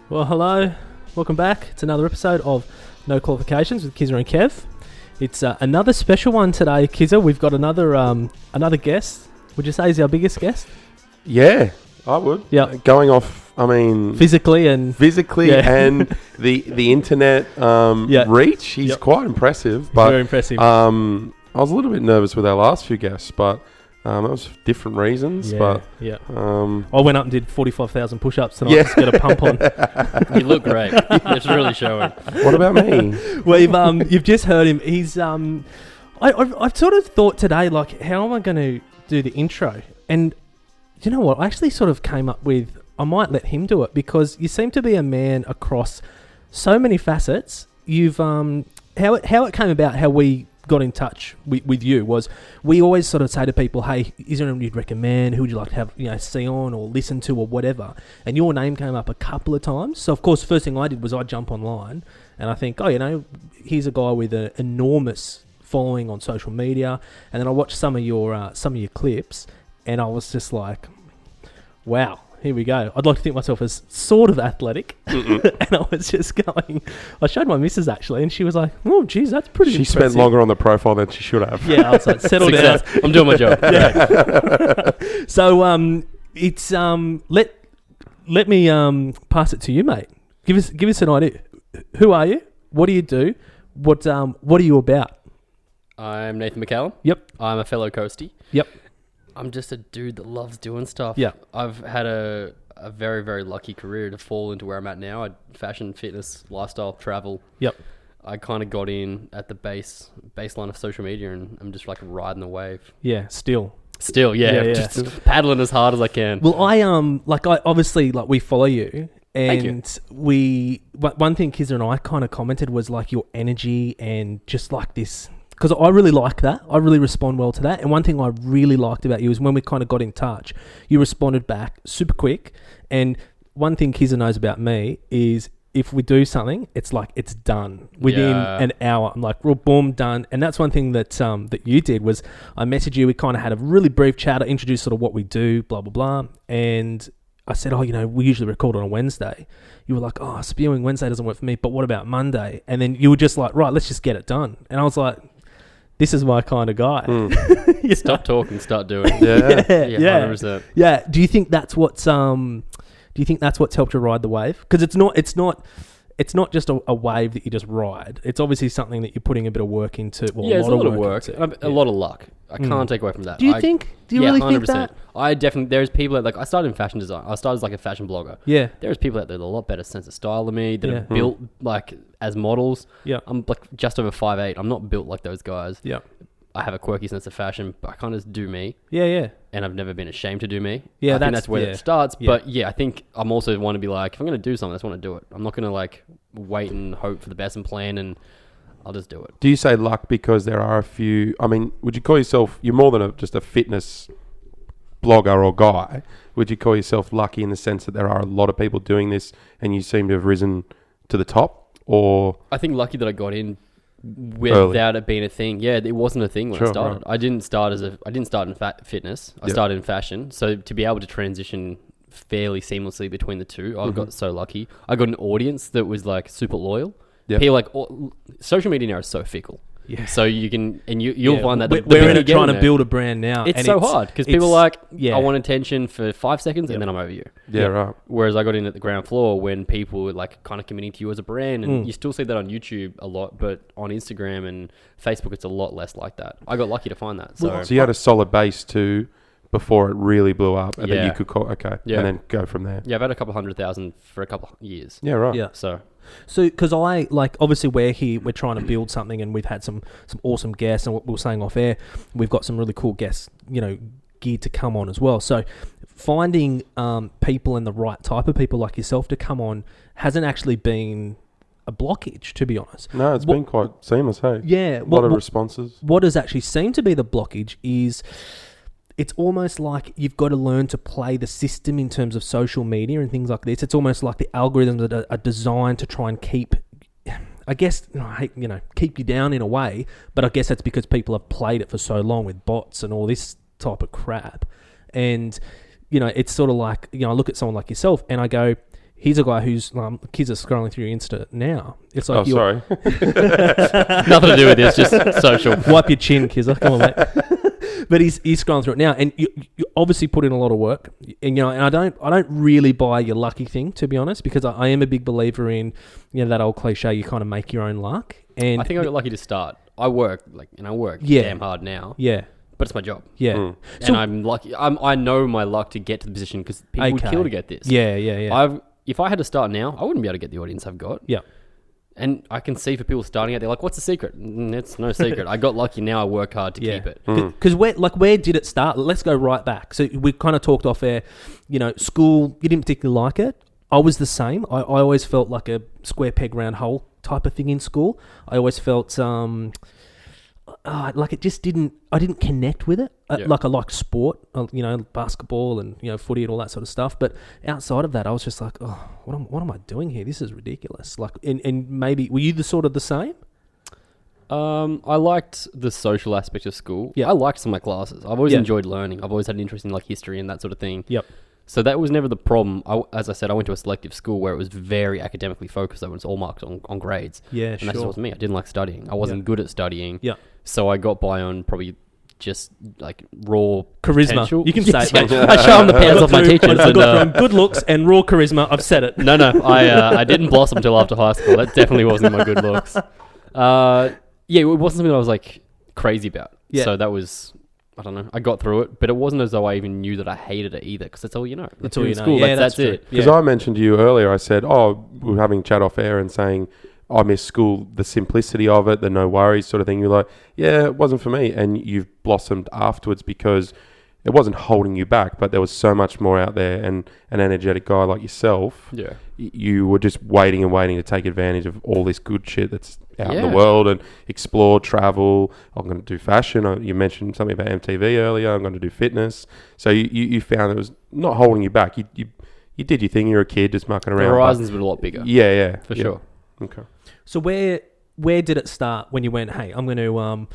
Well, hello. Welcome back. It's another episode of No Qualifications with Kizza and Kev. It's another special one today, Kizza. We've got another guest. Would you say he's our biggest guest? Yeah, I would. Yeah. Going off, I mean... Physically and and the internet reach, he's quite impressive. But, very impressive. I was a little bit nervous with our last few guests, but that was for different reasons. I went up and did 45,000 push-ups tonight just to get a pump on. You look great. It's really showing. What about me? Well, you've just heard him. He's I've sort of thought today, like, how am I going to do the intro? And you know what? I actually sort of came up with, I might let him do it, because you seem to be a man across so many facets. You've how it came about, how we got in touch with you was, we always sort of say to people, hey, is there anyone you'd recommend? Who would you like to have, see on or listen to or whatever? And your name came up a couple of times. So of course, the first thing I did was I jump online and I think, here's a guy with an enormous following on social media. And then I watched some of your clips and I was just like, wow, here we go. I'd like to think myself as sort of athletic. And I was just going, I showed my missus actually, and she was like, oh, geez, that's pretty impressive. She spent longer on the profile than she should have. Yeah, I was like, settle down. I'm doing my job. Yeah. So it's let me pass it to you, mate. Give us an idea. Who are you? What do you do? What are you about? I'm Nathan McCallum. Yep. I'm a fellow coastie. Yep. I'm just a dude that loves doing stuff. Yeah. I've had a very, very lucky career to fall into where I'm at now. Fashion, fitness, lifestyle, travel. Yep. I kind of got in at the baseline of social media, and I'm just like riding the wave. Yeah, still, yeah. Just paddling as hard as I can. Well, I obviously we follow you, and one thing Kizza and I kind of commented was like your energy and just like this. Because I really like that. I really respond well to that. And one thing I really liked about you is when we kind of got in touch, you responded back super quick. And one thing Kizza knows about me is if we do something, it's like it's done within an hour. I'm like, well, boom, done. And that's one thing that that you did was I messaged you. We kind of had a really brief chat. I introduced sort of what we do, blah, blah, blah. And I said, we usually record on a Wednesday. You were like, spewing Wednesday doesn't work for me. But what about Monday? And then you were just like, right, let's just get it done. And I was like, this is my kind of guy. Stop talking, start doing. Yeah, 100%. Yeah. Do you think that's what's helped you ride the wave? Because it's not just a wave that you just ride. It's obviously something that you're putting a bit of work into. Well, it's a lot of work. A lot of luck. I can't take away from that. Do you really 100%. Think that? I definitely. There's people that I started in fashion design. I started as like a fashion blogger. Yeah. There's people out there that have a lot better sense of style than me, that are built like as models. Yeah. I'm like just over 5'8". I'm not built like those guys. Yeah. I have a quirky sense of fashion, but I kind of do me. Yeah. And I've never been ashamed to do me. Yeah, I think that's where it starts. Yeah. But I think I'm also want to be like, if I'm going to do something, I just want to do it. I'm not going to like wait and hope for the best and plan, and I'll just do it. Do you say luck because there are a few... I mean, would you call yourself... You're more than just a fitness blogger or guy. Would you call yourself lucky in the sense that there are a lot of people doing this and you seem to have risen to the top? Or... I think lucky that I got in without it being a thing. Yeah, it wasn't a thing when I started. Right. I didn't start in fitness. I started in fashion. So to be able to transition fairly seamlessly between the two, I got so lucky. I got an audience that was like super loyal. Yeah. People social media now is so fickle. Yeah. So you can, and you'll find that we're trying to build a brand now. It's so hard because people are like, I want attention for 5 seconds and then I'm over you. Yeah, right. Whereas I got in at the ground floor when people were like kind of committing to you as a brand, and you still see that on YouTube a lot, but on Instagram and Facebook, it's a lot less like that. I got lucky to find that. So you had a solid base too before it really blew up, and then you could call and then go from there. Yeah, I've had a couple 100,000 for a couple years. Yeah, right. Yeah, So because I obviously we're trying to build something, and we've had some awesome guests, and what we were saying off air, we've got some really cool guests, geared to come on as well. So finding people and the right type of people like yourself to come on hasn't actually been a blockage, to be honest. No, it's been quite seamless, hey? Yeah. A lot of responses. What has actually seemed to be the blockage is it's almost like you've got to learn to play the system in terms of social media and things like this. It's almost like the algorithms that are designed to try and keep, keep you down in a way. But I guess that's because people have played it for so long with bots and all this type of crap. And, it's sort of like, I look at someone like yourself and I go, He's a guy who's kids are scrolling through your Insta now. It's like sorry. Nothing to do with this, just social. Wipe your chin, Kizza. Come on, mate. But he's scrolling through it now, and you obviously put in a lot of work. And and I don't really buy your lucky thing, to be honest, because I am a big believer in that old cliche. You kind of make your own luck. And I think I got lucky to start. I work damn hard now. Yeah. But it's my job. Yeah. And so, I'm lucky. I know my luck to get to the position because people would kill to get this. Yeah. If I had to start now, I wouldn't be able to get the audience I've got. Yeah. And I can see for people starting out, they're like, what's the secret? It's no secret. I got lucky. Now I work hard to keep it. Because where did it start? Let's go right back. So we kind of talked off air, school, you didn't particularly like it. I was the same. I always felt like a square peg round hole type of thing in school. I always felt like it just didn't. I didn't connect with it. Like I liked sport, basketball and footy and all that sort of stuff. But outside of that, I was just like, oh, what am I doing here? This is ridiculous. Like, and maybe were you the same? I liked the social aspect of school. Yeah, I liked some of my classes. I've always enjoyed learning. I've always had an interest in like history and that sort of thing. Yep. So that was never the problem. As I said, I went to a selective school where it was very academically focused. It was all marked on grades. Yeah, and that's what me. I didn't like studying. I wasn't good at studying. Yeah. So I got by on probably just like raw charisma. Potential. You can say it, mate. I show them the pants off my teachers. I got from good looks and raw charisma. I've said it. No. I didn't blossom until after high school. That definitely wasn't my good looks. It wasn't something that I was like crazy about. Yeah. So that was... I don't know. I got through it, but it wasn't as though I even knew that I hated it either, because that's all you know. That's all you know. School, yeah, that's it. Because I mentioned to you earlier, I said, we were having chat off air and saying, I miss school, the simplicity of it, the no worries sort of thing. You're like, yeah, it wasn't for me. And you've blossomed afterwards because it wasn't holding you back, but there was so much more out there. And an energetic guy like yourself, you were just waiting to take advantage of all this good shit that's out in the world and explore, travel. I'm going to do fashion. You mentioned something about MTV earlier. I'm going to do fitness. So you found it was not holding you back. You did your thing. You're a kid just mucking around. The horizons were a lot bigger. Yeah. For sure. Okay. So where did it start when you went, hey, I'm going to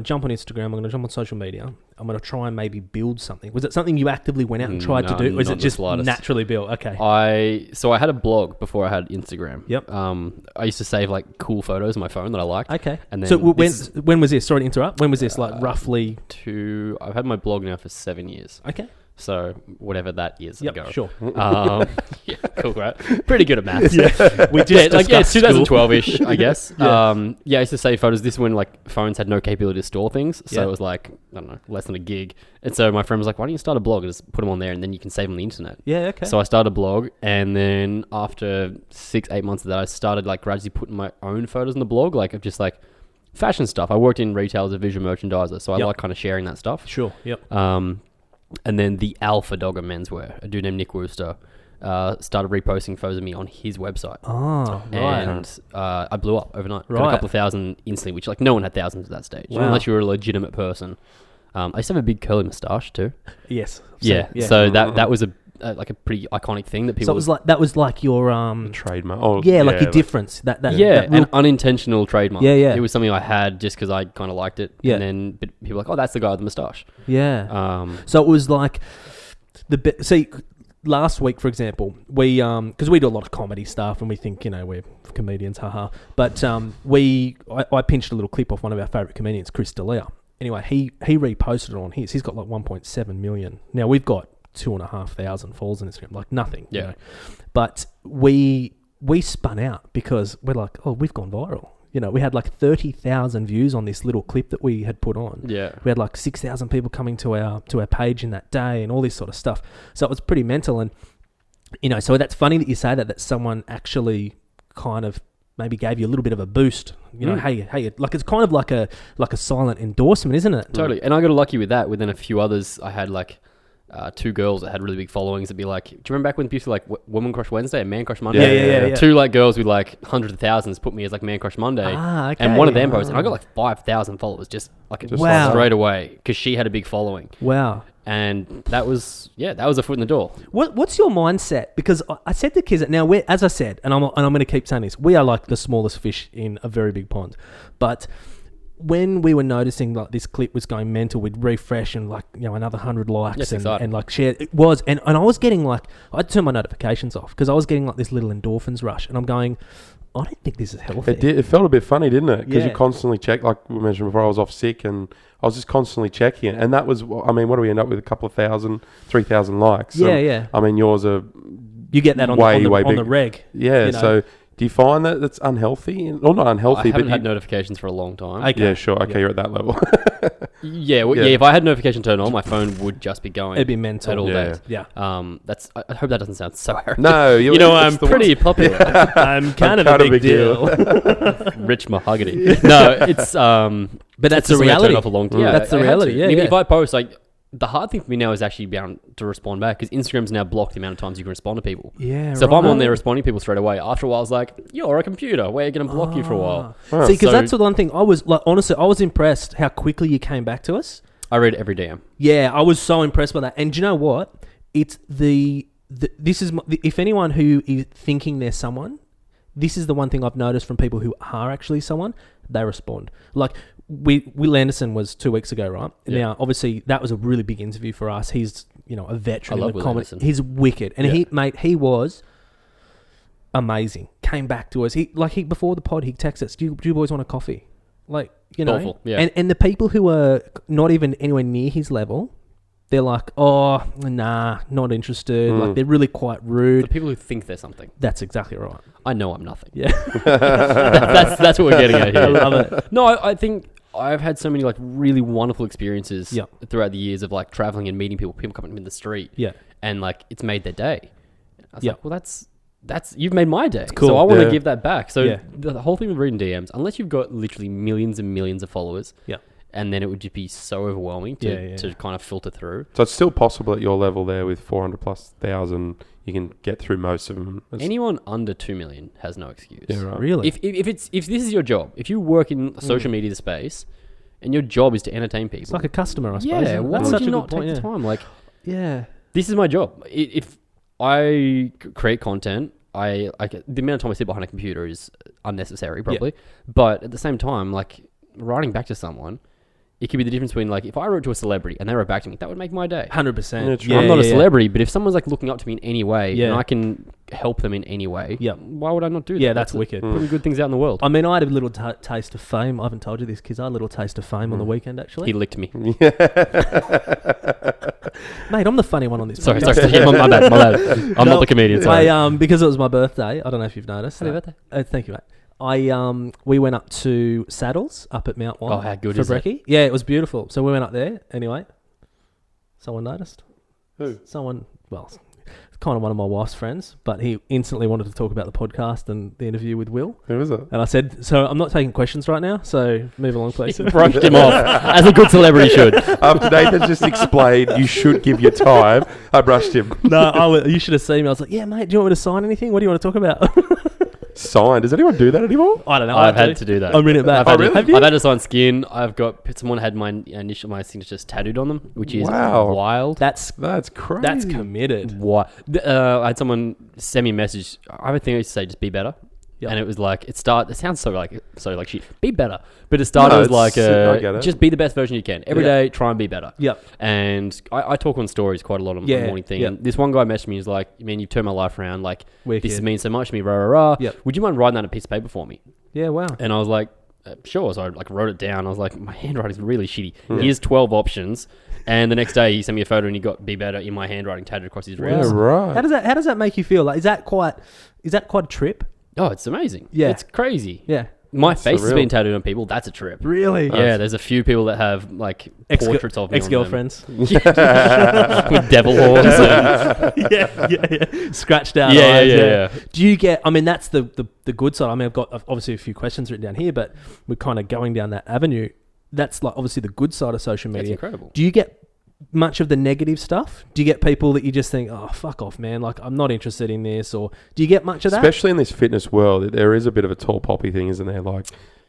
jump on Instagram. I'm going to jump on social media. I'm going to try and maybe build something. Was it something you actively went out and tried to do? Or was it just naturally built? Okay. I had a blog before I had Instagram. Yep. I used to save like cool photos on my phone that I liked. Okay. And then so when was this? Sorry to interrupt. When was this? Like roughly? I've had my blog now for 7 years. Okay. So whatever that is ago. Sure. Yeah, cool, right? Pretty good at maths. We just it's 2012-ish, I guess. I used to save photos. This is when like phones had no capability to store things, so it was like I don't know, less than a gig. And so my friend was like, "Why don't you start a blog and just put them on there, and then you can save them on the internet?" Yeah, okay. So I started a blog, and then after 6-8 months of that, I started like gradually putting my own photos on the blog, like of just like fashion stuff. I worked in retail as a visual merchandiser, so I like kind of sharing that stuff. Sure. Yep. And then the alpha dog of menswear, a dude named Nick Wooster, started reposting photos of me on his website. Oh, right. And I blew up overnight. Right. Got a couple of thousand instantly, which like no one had thousands at that stage, unless you were a legitimate person. I used to have a big curly moustache too. Yes. So that was like a pretty iconic thing that people. So that was like your trademark. Like your difference. That an unintentional trademark. Yeah. It was something I had just because I kind of liked it. Yeah. And then people were like, oh, that's the guy with the moustache. Yeah. So it was like last week, for example, we because we do a lot of comedy stuff and we think we're comedians, haha. But I pinched a little clip off one of our favourite comedians, Chris D'Elia. Anyway, he reposted it on his. He's got like 1.7 million. Now we've got 2,500 followers on Instagram, like nothing. Yeah. But we spun out because we're like, oh, we've gone viral. We had like 30,000 views on this little clip that we had put on. Yeah. We had like 6,000 people coming to our page in that day and all this sort of stuff. So it was pretty mental. And, so that's funny that you say that someone actually kind of maybe gave you a little bit of a boost. Hey, like it's kind of like a silent endorsement, isn't it? Totally. And I got lucky with that. Within a few others, I had like 2 girls that had really big followings that'd be like, do you remember back when people like Woman Crush Wednesday and Man Crush Monday? Yeah. 2 like girls with like hundreds of thousands put me as like Man Crush Monday. Okay. And one of them posted, and I got like 5,000 followers just straight away because she had a big following. Wow. And that was a foot in the door. What's your mindset? Because I said to Kizza, now as I said, and I'm going to keep saying this, we are like the smallest fish in a very big pond. But when we were noticing like this clip was going mental, we'd refresh and like, another 100 likes and like share. It was, and I was getting like, I'd turn my notifications off because I was getting like this little endorphins rush, and I'm going, I don't think this is healthy. It felt a bit funny, didn't it? Because you constantly check, like we mentioned before, I was off sick and I was just constantly checking it. And that was, I mean, what do we end up with? A couple of 3,000 likes. Yeah. I mean, yours are you get that on the reg. Yeah, so do you find that that's unhealthy? Or not unhealthy, I haven't had notifications for a long time. Okay. Yeah, sure. Okay, you're at that level. If I had notification turned on, my phone would just be going. It'd be mental. At all days. Yeah. I hope that doesn't sound so arrogant. No, I'm pretty popular. I'm kind of a big deal. Rich mahogany. No, it's but that's the reality. Turned off a long time. Yeah, that's the reality. Yeah, if I post, like, the hard thing for me now is actually being able to respond back, because Instagram's now blocked the amount of times you can respond to people. Yeah, so if I'm on there responding to people straight away, after a while, it's like, you're a computer. We're going to block you for a while. See, because that's the one thing I was like. Honestly, I was impressed how quickly you came back to us. I read every DM. Yeah, I was so impressed by that. And do you know what? It's if anyone who is thinking they're someone, this is the one thing I've noticed from people who are actually someone. They respond. Like, Will Anderson was 2 weeks ago, right? Yeah. Now, obviously, that was a really big interview for us. He's, a veteran in the comedy. He's wicked. And he was amazing. Came back to us. He before the pod, he texted us, do you boys want a coffee? Like, Thoughtful, yeah. And the people who are not even anywhere near his level, they're like, oh, nah, not interested. Like, they're really quite rude. The people who think they're something. That's exactly right. I know I'm nothing. Yeah. that's what we're getting at here. I love it. No, I think I've had so many like really wonderful experiences throughout the years of like traveling and meeting people coming up in the street. Yeah. And like, it's made their day. I was like, well, that's you've made my day. Cool. So I want to give that back. So the whole thing with reading DMs, unless you've got literally millions and millions of followers. Yeah. And then it would just be so overwhelming to kind of filter through. So it's still possible at your level there with 400,000+, you can get through most of them. Anyone under 2 million has no excuse. Yeah, right. Really? If this is your job, if you work in social media space and your job is to entertain people. It's like a customer, I suppose. Yeah, why would you not take the time? Like, this is my job. If I create content, the amount of time I sit behind a computer is unnecessary, probably. Yeah. But at the same time, like, writing back to someone, it could be the difference between, like, if I wrote to a celebrity and they wrote back to me, that would make my day. 100%. I'm not a celebrity, but if someone's like looking up to me in any way and I can help them in any way, why would I not do that? Yeah, that's wicked. Putting good things out in the world. I mean, I had a little taste of fame. I haven't told you this, Kizza. I had a little taste of fame on the weekend, actually. He licked me. Mate, I'm the funny one on this Sorry, my bad. I'm not the comedian. Sorry. Because it was my birthday, I don't know if you've noticed. Happy birthday. Thank you, mate. We went up to Saddles up at Mount One. Oh, how good for is brekkie. Yeah, it was beautiful. So we went up there. Anyway, someone noticed. Who? Someone. Well, it's kind of one of my wife's friends, but he instantly wanted to talk about the podcast and the interview with Will. Who was it? And I said, so I'm not taking questions right now. So move along, please. Brushed him off as a good celebrity should. After Nathan just explained you should give your time, I brushed him. No, you should have seen me. I was like, yeah, mate, do you want me to sign anything? What do you want to talk about? Sign. Does anyone do that anymore? I don't know. I've had to do that. I'm reading it back. I've had to sign skin. Someone had my signatures tattooed on them, which is wild. That's crazy. That's committed. Why? I had someone send me a message. I have a thing I used to say, just be better. Yep. And it was like, it sounds so like shit. Be better. But it started as like, just be the best version you can. Every day, try and be better. Yep. And I talk on stories quite a lot on the morning thing. Yep. And this one guy messaged me, he's like, man, you've turned my life around. Like, this means so much to me, rah, rah, rah. Yep. Would you mind writing that on a piece of paper for me? Yeah, wow. And I was like, sure. So I like wrote it down. I was like, my handwriting's really shitty. Here's 12 options. And the next day he sent me a photo and he got be better in my handwriting tattooed across his wrist. Yeah, right. How does that make you feel? Like, is that quite a trip? Oh, it's amazing. Yeah. It's crazy. Yeah. My face has been tattooed on people. That's a trip. Really? Yeah, there's a few people that have like portraits of me. Ex-girlfriends. With devil horns. Yeah. Scratched out eyes. Yeah. Do you get, I mean, that's the good side. I mean, I've got obviously a few questions written down here, but we're kind of going down that avenue. That's like obviously the good side of social media. That's incredible. Do you get much of the negative stuff? Do you get people that you just think, oh, fuck off, man, like I'm not interested in this? Or do you get much of that? Especially in this fitness world, there is a bit of a tall poppy thing, isn't there? Like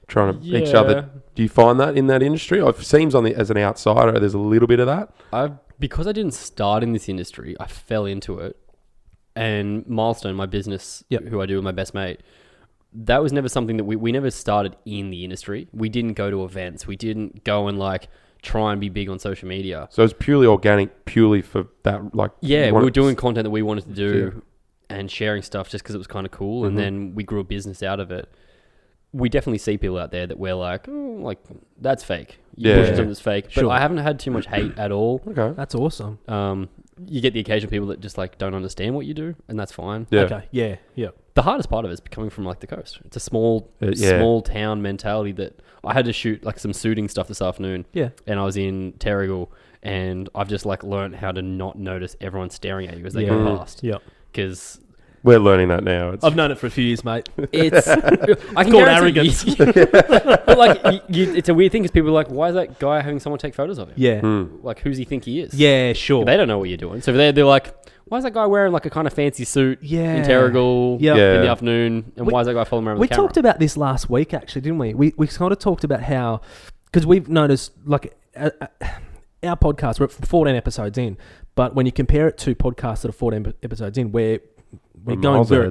trying to each other. Do you find that in that industry? It seems as an outsider, there's a little bit of that. Because I didn't start in this industry, I fell into it. And Milestone, my business, who I do with my best mate, that was never something that we never started in the industry. We didn't go to events. We didn't go and like try and be big on social media. So it's purely organic, purely for that, like... Yeah, we were doing content that we wanted to do and sharing stuff just because it was kind of cool. And then we grew a business out of it. We definitely see people out there that we're like, oh, like, that's fake. You're pushing something that's fake. But I haven't had too much hate at all. Okay. That's awesome. You get the occasional people that just like don't understand what you do, and that's fine. Yeah. Okay. Yeah. Yeah. The hardest part of it is coming from like the coast. It's a small town mentality that I had to shoot like some suiting stuff this afternoon. Yeah. And I was in Terrigal, and I've just like learned how to not notice everyone staring at you as they go past. Yeah. Because we're learning that now. I've known it for a few years, mate. It's I can called arrogance. But like, it's a weird thing because people are like, why is that guy having someone take photos of him? Yeah. Like, who's he think he is? Yeah, sure. They don't know what you're doing. So they're like, why is that guy wearing like a kind of fancy suit in Terrigal in the afternoon? And why is that guy following around with a camera? We talked about this last week, actually, didn't we? We kind of talked about how, because we've noticed, like, our podcast, we're at 14 episodes in, but when you compare it to podcasts that are 14 episodes in, we're going very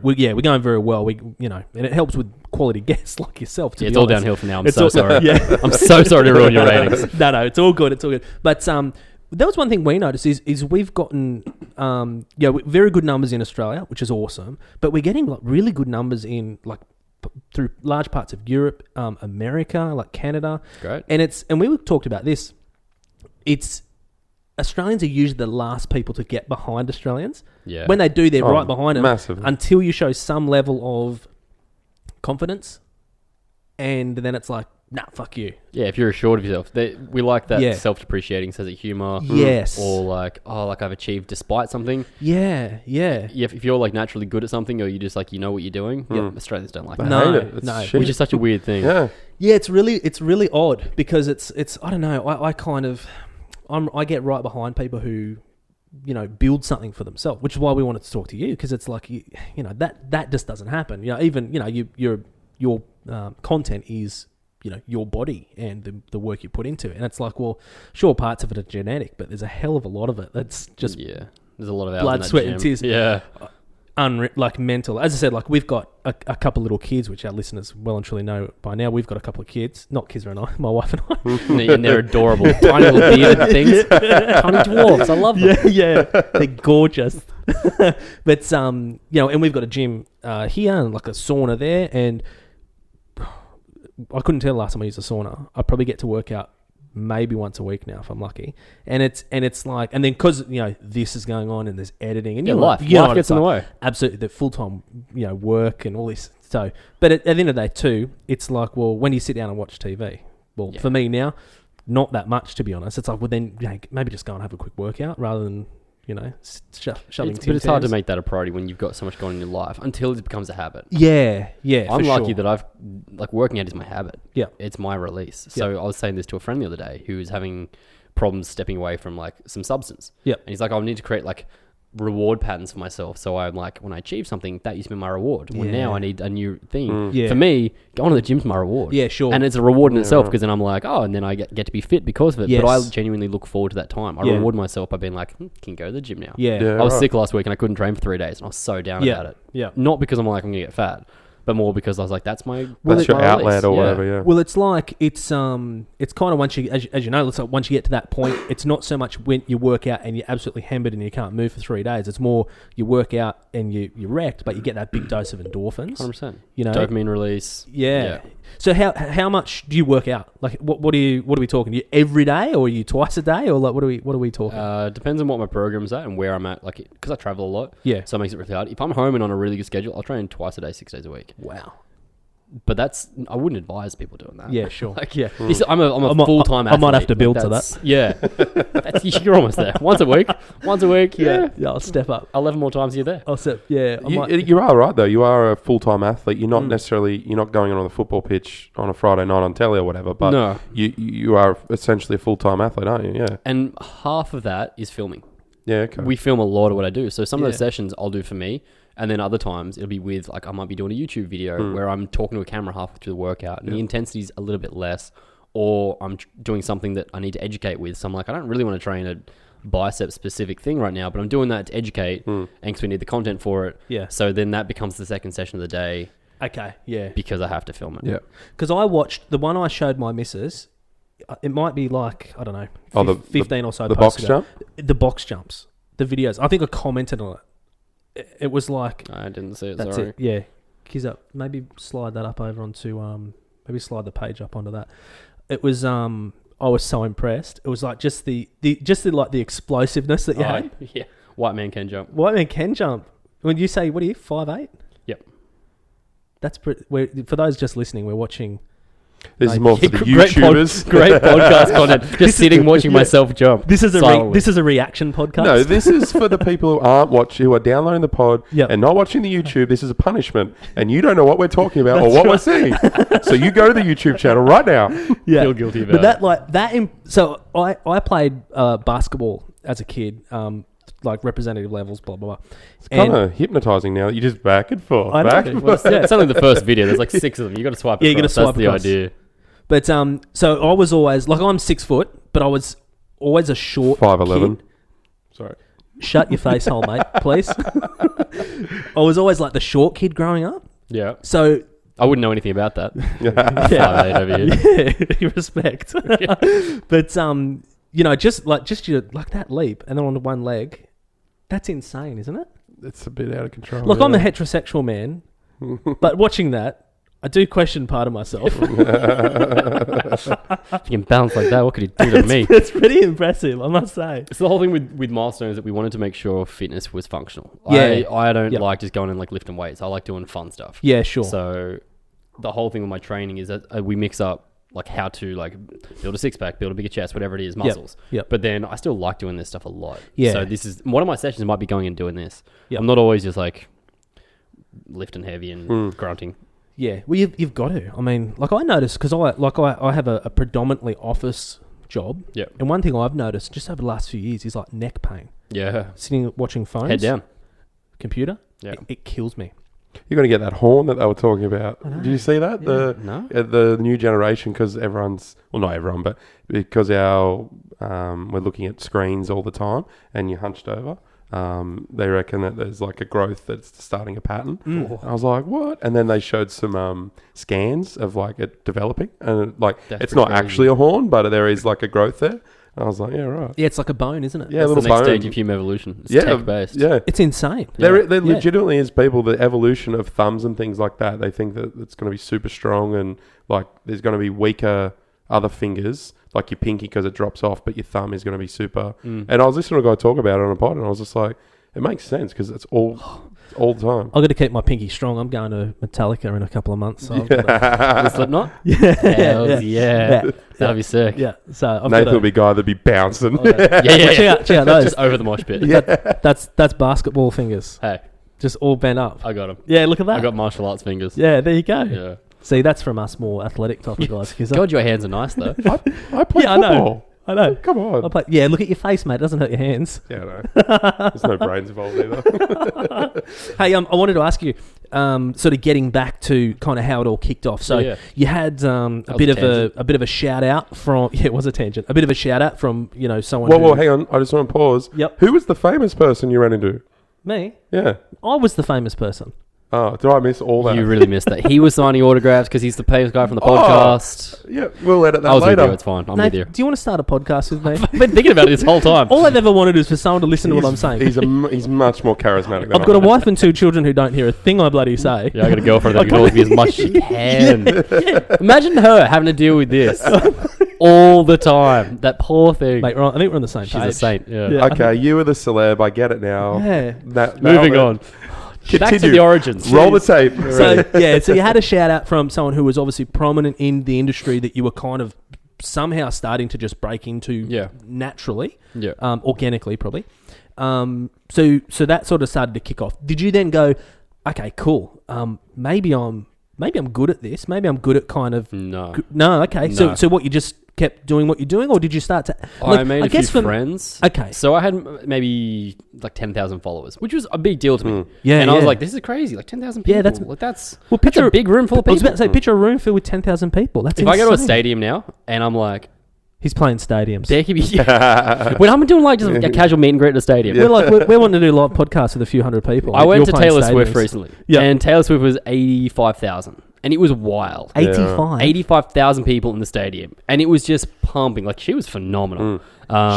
well. And it helps with quality guests like yourself. It's all downhill from now. I'm so sorry. Yeah. I'm so sorry to ruin your ratings. No, it's all good. It's all good. But that was one thing we noticed is we've gotten very good numbers in Australia, which is awesome. But we're getting like really good numbers in like through large parts of Europe, America, like Canada. Great. And we talked about this. It's Australians are usually the last people to get behind Australians. Yeah. When they do, they're right behind them. Massive. Until you show some level of confidence. And then it's like, nah, fuck you. Yeah, if you're assured of yourself. We like that self-depreciating sense of humour. Yes. Or like, I've achieved despite something. Yeah. If you're like naturally good at something or you just like, you know what you're doing, Australians don't like that. No. Which is such a weird thing. Yeah. Yeah, it's really odd because it's I don't know, I get right behind people who, build something for themselves, which is why we wanted to talk to you, because it's like, that just doesn't happen. Even, your content is, your body and the work you put into it. And it's like, well, sure, parts of it are genetic, but there's a hell of a lot of it that's just there's a lot of blood, sweat, and tears. Yeah. Like mental. As I said, like we've got a couple little kids, which our listeners well and truly know by now. We've got a couple of kids, not Kizza and I, my wife and I. And they're adorable. Tiny little bearded things. Tiny dwarves. I love them. Yeah. They're gorgeous. But, and we've got a gym here and like a sauna there. And I couldn't tell the last time I used a sauna. I probably get to work out maybe once a week now if I'm lucky, and it's like, and then because this is going on and there's editing and life gets in the way. Absolutely, the full time work and all this. So, but at the end of the day too, it's like, well, when you sit down and watch TV, for me now, not that much to be honest. It's like, well then maybe just go and have a quick workout rather than shoving. But it's hard to make that a priority when you've got so much going on in your life until it becomes a habit. Yeah. I'm lucky that I've working out is my habit. Yeah, it's my release. So I was saying this to a friend the other day who was having problems stepping away from like some substance. Yeah, and he's like, I need to create like reward patterns for myself. So I'm like, when I achieve something, that used to be my reward. Well, now I need a new thing. For me, going to the gym's my reward. Yeah, sure. And it's a reward in itself because then I'm like, and then I get to be fit because of it. Yes. But I genuinely look forward to that time. I reward myself by being like, can go to the gym now. Yeah. I was sick last week and I couldn't train for 3 days and I was so down about it. Yeah. Not because I'm like, I'm going to get fat, but more because I was like, that's your outlet or whatever. Yeah. Well, it's like it's kind of once you, as you know, it's like once you get to that point, it's not so much when you work out and you're absolutely hammered and you can't move for 3 days. It's more you work out and you're wrecked, but you get that big dose of endorphins. 100%. Dopamine release. Yeah. So how much do you work out? Like what are we talking? You every day or are you twice a day or like what are we talking? Depends on what my program's at and where I'm at. Like because I travel a lot. Yeah. So it makes it really hard. If I'm home and on a really good schedule, I'll train twice a day, 6 days a week. Wow. But I wouldn't advise people doing that. Yeah, sure. I'm a full-time athlete. I might have to build to that. Yeah. You're almost there. Once a week. Yeah, I'll step up. 11 more times you're there. I'll step. Yeah. You are right though. You are a full-time athlete. You're not you're not going on the football pitch on a Friday night on telly or whatever. But no. you are essentially a full-time athlete, aren't you? Yeah. And half of that is filming. Yeah. Okay. We film a lot of what I do. So some of those sessions I'll do for me. And then other times it'll be with, like, I might be doing a YouTube video where I'm talking to a camera halfway through the workout and the intensity's a little bit less, or I'm doing something that I need to educate with. So I'm like, I don't really want to train a bicep specific thing right now, but I'm doing that to educate and because we need the content for it. Yeah. So then that becomes the second session of the day. Okay, yeah. because I have to film it. Yeah. Because I watched the one I showed my missus. It might be like, I don't know, 15 or so the posts box ago. jump? The box jumps. The videos. I think I commented on it. It was like... I didn't see it, That's sorry. it, yeah. Kizza, maybe slide that up over onto... maybe slide the page up onto that. It was... I was so impressed. It was like just the explosiveness that you had. Yeah. White man can jump. White man can jump. When you say, what are you, 5'8"? Yep. That's pretty... For those just listening, we're watching... This is more for the Great YouTubers. great podcast content. Just sitting watching myself jump. This is a reaction podcast. No, this is for the people who are downloading the pod Yep. and not watching the YouTube. This is a punishment, and you don't know what we're talking about or what we're seeing. So you go to the YouTube channel right now. Yeah. Feel guilty about it. So I played basketball as a kid, like representative levels, blah blah blah. It's kind of hypnotizing now. You just back and forth. I know. Back and forth. It's only the first video. There's like 6 of them. You got to swipe. Yeah, you got to swipe. That's the idea. But so I was always like, I'm 6 foot, but I was always a short 5'11". kid. Sorry. Shut your face hole, mate, please. I was always like the short kid growing up. Yeah. So I wouldn't know anything about that. yeah, 5'8" over here. respect. But just your like that leap and then on the one leg, that's insane, isn't it? It's a bit out of control. Look, I'm a heterosexual man, but watching that, I do question part of myself. If you can bounce like that, what could he do to me? It's pretty impressive, I must say. It's the whole thing with milestones that we wanted to make sure fitness was functional. Yeah. I don't like just going and like lifting weights. I like doing fun stuff. Yeah, sure. So the whole thing with my training is that we mix up like how to like build a six pack, build a bigger chest, whatever it is, muscles. Yep. But then I still like doing this stuff a lot. Yeah. So this is one of my sessions might be going and doing this. Yep. I'm not always just like lifting heavy and grunting. Yeah, well, you've got to. I mean, like I noticed because I have a predominantly office job. Yeah. And one thing I've noticed just over the last few years is like neck pain. Yeah. Sitting watching phones. Head down. Computer. Yeah. It kills me. You're going to get that horn that they were talking about. Did you see that? Yeah. No. The new generation, because everyone's... Well, not everyone, but because we're looking at screens all the time and you're hunched over, they reckon that there's like a growth that's starting a pattern. I was like, what? And then they showed some scans of like it developing. And like it's not crazy. actually a horn, but there is like a growth there. And I was like, yeah, right. Yeah, it's like a bone, isn't it? Yeah, That's a little the next bone. stage of human evolution. It's tech-based. Yeah. It's insane. There legitimately is people, the evolution of thumbs and things like that, they think that it's going to be super strong and like there's going to be weaker other fingers, like your pinky because it drops off, but your thumb is going to be super. And I was listening to a guy talk about it on a pod and I was just like, it makes sense because it's all the time. I've got to keep my pinky strong. I'm going to Metallica in a couple of months. So I've got to, The Slipknot? yeah. Hells yeah. That'd be sick. Yeah. So I've Nathan got will be guy that'd be bouncing. check out those. Just over the mosh pit. That's basketball fingers. Hey, Just all bent up. I got him. Yeah, look at that. I got martial arts fingers. Yeah, there you go. Yeah. See, that's from us more athletic type of guys. God, your hands are nice though. I play football. I know. Come on. Yeah, look at your face, mate. It doesn't hurt your hands. Yeah, no. There's no brains involved either. Hey, I wanted to ask you, sort of getting back to kind of how it all kicked off. So you had a bit of a shout out from it was a tangent. A bit of a shout out from someone. Well, hang on. I just want to pause. Yep. Who was the famous person you ran into? Me. Yeah. I was the famous person. Oh, did I miss all that? You really missed that. He was signing autographs because he's the famous guy from the podcast. Yeah, we'll edit that I was later. with you. It's fine. I'm Nate, with you. do you want to start a podcast with me? I've been thinking about it this whole time. All I've ever wanted is for someone to listen to what I'm saying. He's much more charismatic than I've got a wife and 2 children who don't hear a thing I bloody say. Yeah, I got a girlfriend that can always be as much as she can. Imagine her having to deal with this all the time. That poor thing. Mate, I think we're on the same She's page. a saint. Yeah. Yeah. Okay, you were the celeb. I get it now. Yeah. Moving on. Back to the origins. Roll the tape. So you had a shout out from someone who was obviously prominent in the industry that you were kind of somehow starting to just break into naturally, organically probably. So that sort of started to kick off. Did you then go, okay, cool. Maybe I'm good at this. Maybe I'm good at kind of No. Okay. No. So what, you just kept doing what you're doing, or did you start to? I made a few friends. Okay. So I had maybe like 10,000 followers, which was a big deal to me. Yeah, and I was like, this is crazy. Like 10,000 people. Yeah, that's that's a big room full of people. I was about to say, picture a room filled with 10,000 people. That's if insane. I go to a stadium now and I'm like, He's playing stadiums. There could be. When I'm doing like just a casual meet and greet at a stadium. We're wanting to do live podcasts with a few hundred people. I went to Taylor Swift recently, and Taylor Swift was 85,000, and it was wild. 85,000 people in the stadium, and it was just pumping. Like, she was phenomenal.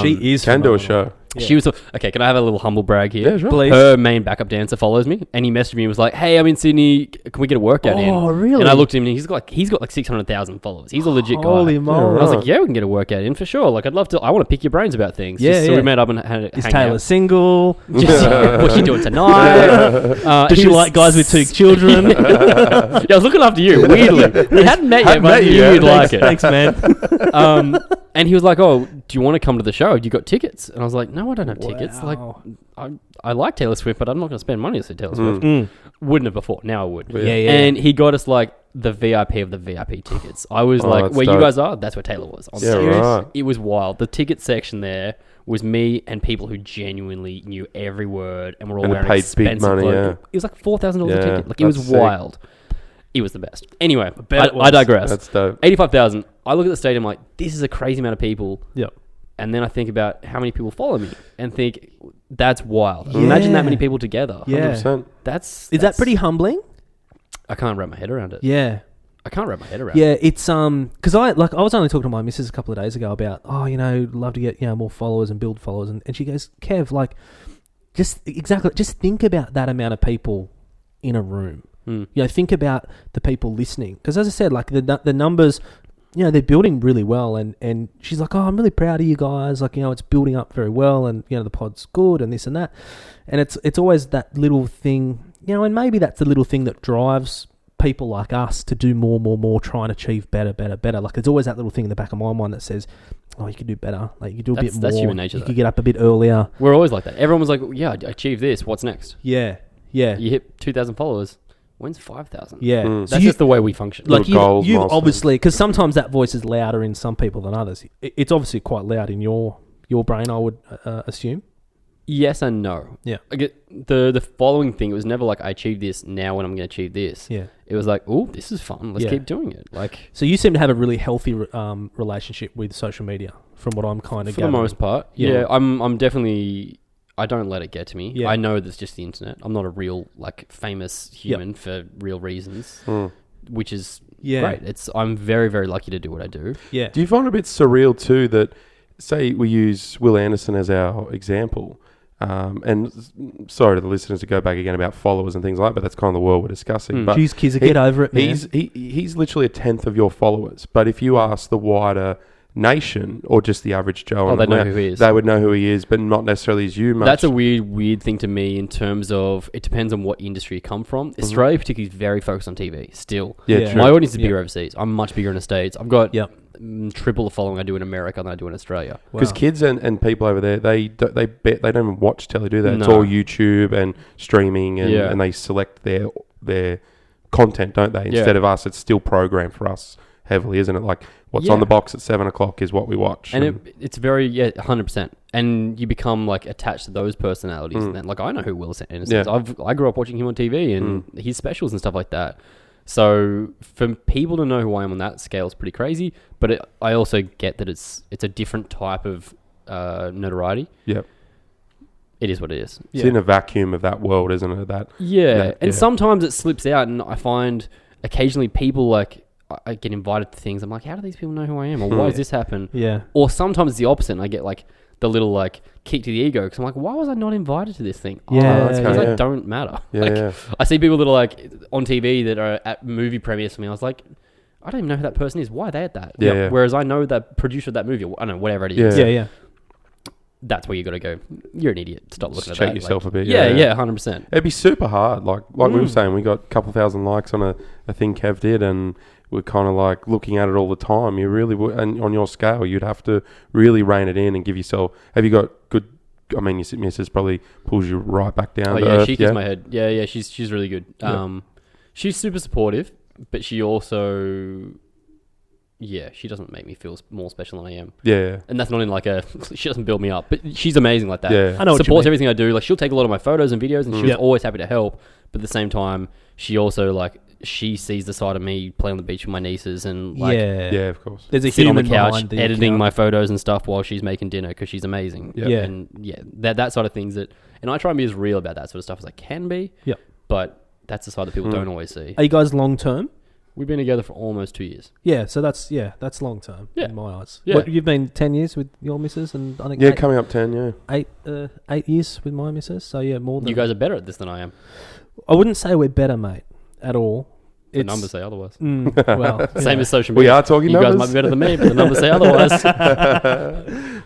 She is. Can do a show. Yeah. She was okay. Can I have a little humble brag here? Yeah, sure. Please. Her main backup dancer follows me, and he messaged me and was like, "Hey, I'm in Sydney. Can we get a workout in?" Oh, really? And I looked at him, and he's got like 600,000 followers. He's a legit guy. Holy moly! I was like, "Yeah, we can get a workout in for sure. Like, I'd love to. I want to pick your brains about things." Yeah, So we met up and had a Is hang Taylor out. single? What's she doing tonight? Does she like guys with 2 children? Yeah, I was looking after you. Weirdly, we hadn't met yet, but I knew you'd like it. Thanks, man. And he was like, "Oh, do you want to come to the show? Do you got tickets?" And I was like, "No, I don't have tickets. Like, I like Taylor Swift, but I'm not going to spend money to see Taylor Swift. Wouldn't have before. Now I would. Yeah. And he got us like the VIP of the VIP tickets. I was like, where you guys are, that's where Taylor was. I'm serious. Right. It was wild. The ticket section there was me and people who genuinely knew every word and were all wearing paid expensive big money. clothing. Yeah. It was like $4,000 a ticket. Like, it That's was sick. wild. It was the best. Anyway, bet it was. I digress. That's dope. 85,000. I look at the stadium like, this is a crazy amount of people. Yep. And then I think about how many people follow me and think, that's wild. Imagine that many people together. Yeah. 100%. Is that pretty humbling? I can't wrap my head around it. Yeah. I can't wrap my head around it. Yeah, it's because I was only talking to my missus a couple of days ago about love to get more followers and build followers, and she goes, Kev, like just think about that amount of people in a room. Think about the people listening, because as I said, like the numbers, they're building really well, and she's like, oh, I'm really proud of you guys, like it's building up very well, and the pod's good and this and that, and it's always that little thing, and maybe that's the little thing that drives people like us to do more, try and achieve better. Like, there's always that little thing in the back of my mind that says, oh, you could do better. Like, you could do a bit more. That's human nature, You could get up a bit earlier. We're always like that. Everyone was like, yeah, I achieved this. What's next? Yeah. You hit 2,000 followers. When's 5,000? Yeah. That's just the way we function. Like, you've milestones. obviously, because sometimes that voice is louder in some people than others. It's obviously quite loud in your brain, I would assume. Yes and no. Yeah. Like, the following thing, it was never like, I achieved this, now when I'm going to achieve this. Yeah. It was like, oh, this is fun. Let's keep doing it. Like, so you seem to have a really healthy relationship with social media, from what I'm kind of for the most part. Yeah. I'm definitely, I don't let it get to me. Yeah. I know that's just the internet. I'm not a real, like, famous human for real reasons, which is great. I'm very, very lucky to do what I do. Yeah. Do you find it a bit surreal too that, say, we use Will Anderson as our example? And sorry to the listeners to go back again about followers and things like that, but that's kind of the world we're discussing. But Jeez, Kizza, get over it, man. He's literally 1/10 of your followers. But if you ask the wider nation or just the average Joe, they know who he is. They would know who he is, but not necessarily as you much. That's a weird thing to me in terms of, it depends on what industry you come from. Australia particularly is very focused on TV still. Yeah. True. My audience is bigger overseas. I'm much bigger in the States. I've got triple the following I do in America than I do in Australia. Because kids and people over there, they don't even watch telly, do they? It's No. all YouTube and streaming, and they select their content, don't they? Instead of us, it's still programmed for us heavily, isn't it? Like, what's on the box at 7 o'clock is what we watch. And it's very 100%. And you become like attached to those personalities. And then, like, I know who Will Anderson is. I grew up watching him on TV and his specials and stuff like that. So for people to know who I am on that scale is pretty crazy. But I also get that it's a different type of notoriety. Yep. It is what it is. It's in a vacuum of that world, isn't it? And sometimes it slips out, and I find occasionally people, like, I get invited to things. I'm like, how do these people know who I am? Or why does this happen? Yeah. Or sometimes it's the opposite, and I get like the little like kick to the ego, because I'm like, why was I not invited to this thing? Yeah, because I don't matter. I see people that are like on TV that are at movie premieres for me. I was like, I don't even know who that person is. Why are they at that? Whereas I know that producer of that movie, or I don't know, whatever it is. Yeah. That's where you got to go. You're an idiot. Stop looking at that. Check yourself a bit. Yeah, 100%. It'd be super hard. Like we were saying, we got a couple thousand likes on a thing Kev did, and we're kind of like looking at it all the time. You really would, and on your scale, you'd have to really rein it in and give yourself. Have you got good? I mean, your missus probably pulls you right back down. Oh to yeah, earth, she kicks my head. Yeah, she's really good. She's super supportive, but she also, she doesn't make me feel more special than I am. Yeah, and that's not in like a. She doesn't build me up, but she's amazing like that. Yeah, I know. Supports everything I do. Like, she'll take a lot of my photos and videos, and she's always happy to help. But at the same time, she also like she sees the side of me playing on the beach with my nieces and like yeah, of course. There's a sit on the human couch behind the editing account. my photos and stuff while she's making dinner because she's amazing. Yeah. And that sort of things and I try and be as real about that sort of stuff as I can be. Yeah. But that's the side that people don't always see. Are you guys long term? We've been together for almost 2 years. Yeah, so that's long term Yeah. in my eyes. Yeah. What, you've been 10 years with your missus, and I think Yeah, coming up 10, yeah. 8 years with my missus. So yeah, more than You guys are better at this than I am. I wouldn't say we're better, mate, at all. The numbers say otherwise. Well, Same as social We media. are talking You numbers. guys might be better than me, but the numbers say otherwise.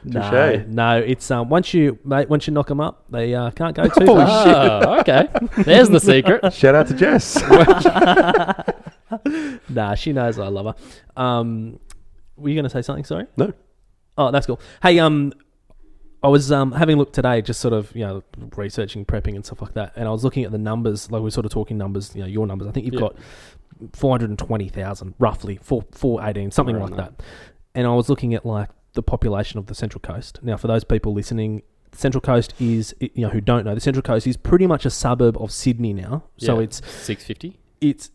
No, it's once you knock them up, they can't go too Oh, far. Okay. There's the secret. Shout out to Jess. Nah, she knows I love her. Were you going to say something? Sorry. No. Oh, that's cool. Hey, I was having a look today, just sort of researching, prepping, and stuff like that, and I was looking at the numbers. Like we're sort of talking numbers, your numbers. I think you've got 420,000 roughly, 418, something Around like that. And I was looking at like the population of the Central Coast. Now, for those people listening, the Central Coast is, who don't know, the Central Coast is pretty much a suburb of Sydney now. So it's 650. It's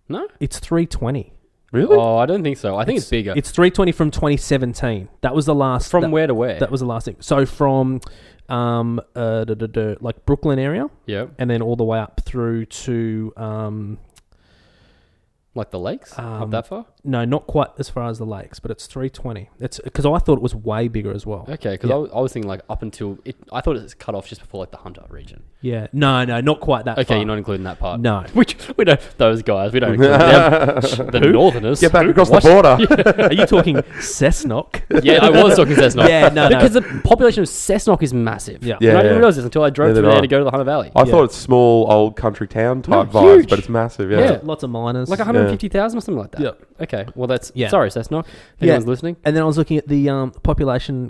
320. Really? Oh, I don't think so. I think it's bigger. It's 320 from 2017. That was the last. From where to where? That was the last thing. So from like Brooklyn area, Yeah. and then all the way up through to Like the lakes? Up that far? no, not quite as far as the lakes, but it's 320. It's because I thought it was way bigger as well. Okay, because I was thinking like up until I thought it was cut off just before like the Hunter region. Yeah, no, not quite that. Okay, far. you're not including that part. No. Which we don't. Those guys, we don't include them. The Northerners. Get back across What? the border. Are you talking Cessnock? Yeah, I was talking Cessnock. Yeah, no. Because the population of Cessnock is massive. Yeah. And I didn't Yeah. realize this until I drove Neither through did there I. to go to the Hunter Valley. I Yeah. thought it's small, old country town type No, vibes, huge. but it's massive, yeah. Yeah. Lots of miners. Like 150,000 or something like that. Yep. Okay, well that's Yeah. sorry, Cessnock. If Yeah. anyone's listening. And then I was looking at the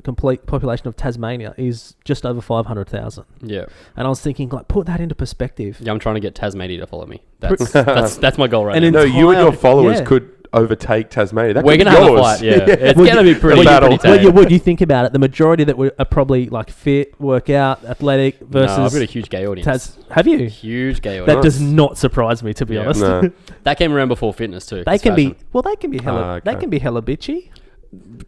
complete population of Tasmania is just over 500,000. Yeah. And I was thinking, like, put that into perspective. Yeah, I'm trying to get Tasmania to follow me. That's my goal right And now. in- No, you and your entire- followers yeah. could overtake Tasmania. That We're could gonna be have a yours. fight. Yeah, it's Well, gonna be pretty. battle. pretty Well, tame. you think about it, the majority that are probably like fit, work out, athletic versus No, I've got a huge gay audience. Have you? Huge gay That audience. does not surprise me, to be Yeah. honest. No. That came around before fitness too. They It's can fashion. be hella. They okay. can be hella bitchy.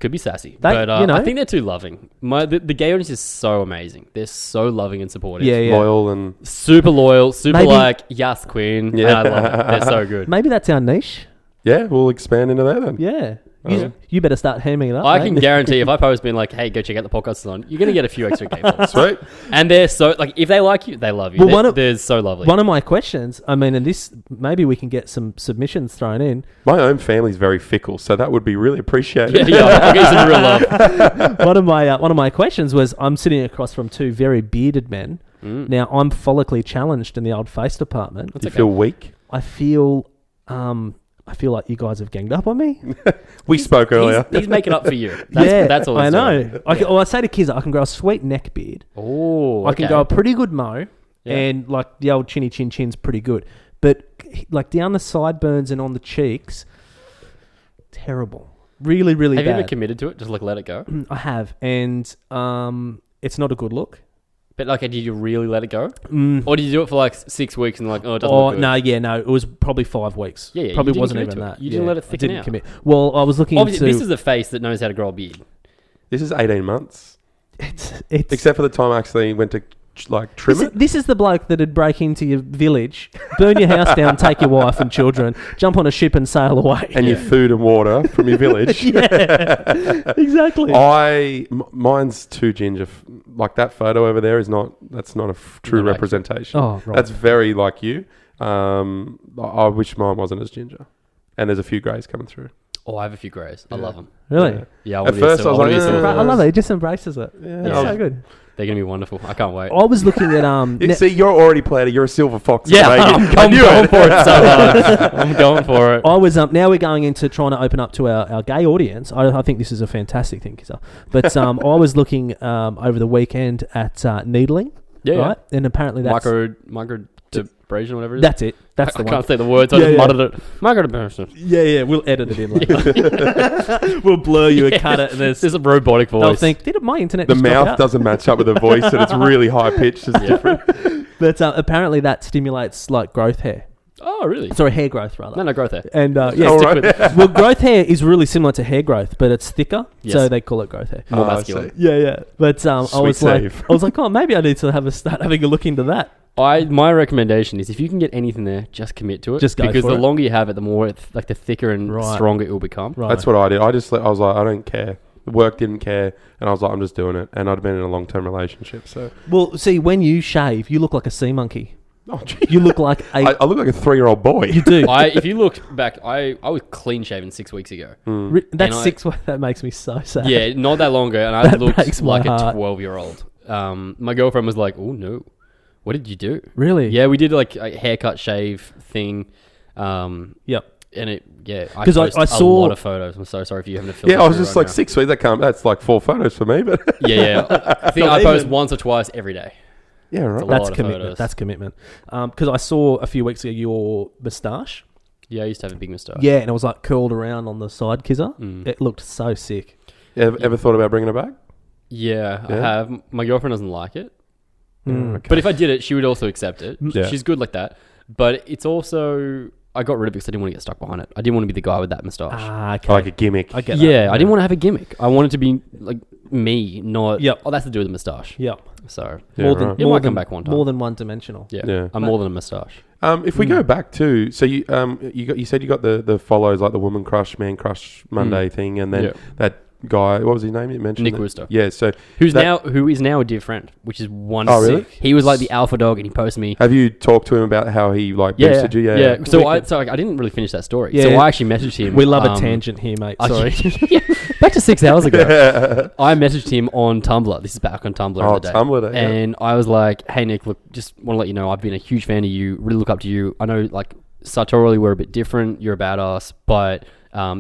Could be sassy, They- but you know. I think they're too loving. The gay audience is so amazing. They're so loving and supportive. Yeah. Loyal and... Super loyal, super Maybe- like yes queen. Yeah. And I love it. They're so good. Maybe that's our niche. Yeah, we'll expand into that then. Yeah. Yeah. You better start hamming it up. I mate. can guarantee if I post being like, "Hey, go check out the podcast salon," you're gonna get a few extra gay followers. Sweet. And they're so like, if they like you, they love you. Well, They're so lovely. One of my questions, I mean, and this maybe we can get some submissions thrown in. My own family's very fickle, so that would be really appreciated. yeah, I'll get you some real love. One of my questions was, I'm sitting across from two very bearded men. Now I'm follically challenged in the old face department. Do you feel weak? I feel like you guys have ganged up on me. We spoke earlier. He's making up for you. That's all. I he's know. doing. I say to Kizza, I can grow a sweet neck beard. Oh, I can okay. go a pretty good mow, Yeah. and like the old chinny chin chin's pretty good. But like down the sideburns and on the cheeks, terrible. Really, really Have bad. you ever committed to it? Just like let it go. I have, and it's not a good look. But like, did you really let it go, or did you do it for like 6 weeks and like, oh, it doesn't Oh look good? no, it was probably 5 weeks. Yeah, you probably didn't wasn't commit even to it. that. You didn't let it I thicken didn't out. commit. Well, I was looking Obviously, into. this is a face that knows how to grow a beard. This is 18 months. it's Except for the time I actually went to like trim it. This is the bloke that'd break into your village, burn your house down, take your wife and children, jump on a ship and sail away. And your food and water from your village. Yeah, exactly. Mine's too ginger. Like that photo over there is not. That's not a true Not representation. Oh, right. That's very like you. I wish mine wasn't as ginger. And there's a few greys coming through. Oh, I have a few greys. I love them. Really? Yeah, I At first I was like, I love it. He just embraces it. Yeah, It's so good. They're gonna be wonderful. I can't wait. I was looking at You see, you're already plated. You're a silver fox. Yeah, Megan. I'm going for it so hard. I'm going for it. I was now we're going into trying to open up to our gay audience. I think this is a fantastic thing, Kizza. But I was looking over the weekend at needling. Yeah, yeah. right? And apparently that's Microdermabrasion, whatever it is. that's it. That's I the one. can't say the words. I Yeah, just yeah. muttered it. Microdermabrasion. Yeah, we'll edit it in later. We'll blur you and cut it, and There's a robotic they'll voice. think, did my internet The just drop mouth out? doesn't match up with the voice, and it's really high pitched. It's different. But apparently that stimulates like growth hair. Oh, really? Sorry, hair growth rather. No, growth hair. And Stick right. with it. Well, growth hair is really similar to hair growth, but it's thicker, Yes. so they call it growth hair. More masculine. Yeah. But I was save. like, oh, maybe I need to start having a look into that. My recommendation is if you can get anything there, just commit to it. Just go because for the it. longer you have it, the more the thicker and Right. stronger it will become. Right. That's what I did. I was like, I don't care. The work didn't care, and I was like, I'm just doing it. And I'd been in a long-term relationship, so. Well, see, when you shave, you look like a sea monkey. Oh, gee. You look like I look like a 3-year-old boy. You do. If you look back, I was clean shaven 6 weeks ago. That's And 6. That makes me so sad. Yeah, not that long ago, and I That looked breaks my like a heart. 12-year-old. My girlfriend was like, "Oh no, what did you do?" Really? Yeah, we did like a haircut shave thing. Yep. And I 'Cause post I a saw- lot of photos. I'm so sorry if you haven't filmed. Yeah, I was just like 6 weeks. That's like 4 photos for me, but Yeah. I think I post once or twice every day. yeah, right. It's a lot That's of commitment. photos. That's commitment. Because I saw a few weeks ago your moustache. Yeah, I used to have a big moustache. Yeah, and it was like curled around on the side, Kizza. Mm. It looked so sick. Ever thought about bringing it back? Yeah, I Yeah? have. My girlfriend doesn't like it. Mm. But if I did it, she would also accept it. Yeah. She's good like that. But it's also... I got rid of it because I didn't want to get stuck behind it. I didn't want to be the guy with that moustache. Ah, okay. Like a gimmick. I get Yeah, that. I didn't want to have a gimmick. I wanted to be like me, not... Yep. Oh, that's to do with the moustache. Yep. So, Yeah, More than right. It more might than come back one time. More than one dimensional. yeah. Yeah. I'm more than a moustache. If we go back to, so you said you got the follows, like the Woman Crush, Man Crush Monday thing, and then Yeah. that guy, what was his name you mentioned? Nick that? Wooster. Yeah, so Who is now a dear friend, which is wonderful. Oh, really? He was like the alpha dog, and he posted me. have you talked to him about how he like boosted you? Yeah. So Wicked. I didn't really finish that story. Yeah. So I actually messaged him. We love a tangent here, mate. Sorry. Back to 6 hours ago. I messaged him on Tumblr. This is back on Tumblr. Oh, the day. Tumblr Day, yeah. And I was like, "Hey Nick, look, just want to let you know I've been a huge fan of you. Really look up to you. I know like sartorially we're a bit different. You're a badass, but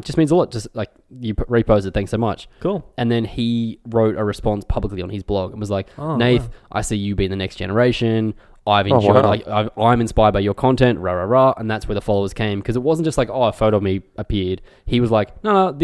just means a lot. Just like you reposted. Thanks so much. Cool. And then he wrote a response publicly on his blog and was like, Oh, Nath, wow. I see you being the next generation. I've Oh, enjoyed, wow. I'm inspired by your content, rah, rah, rah. And that's where the followers came. Because it wasn't just like, a photo of me appeared. He was like, no,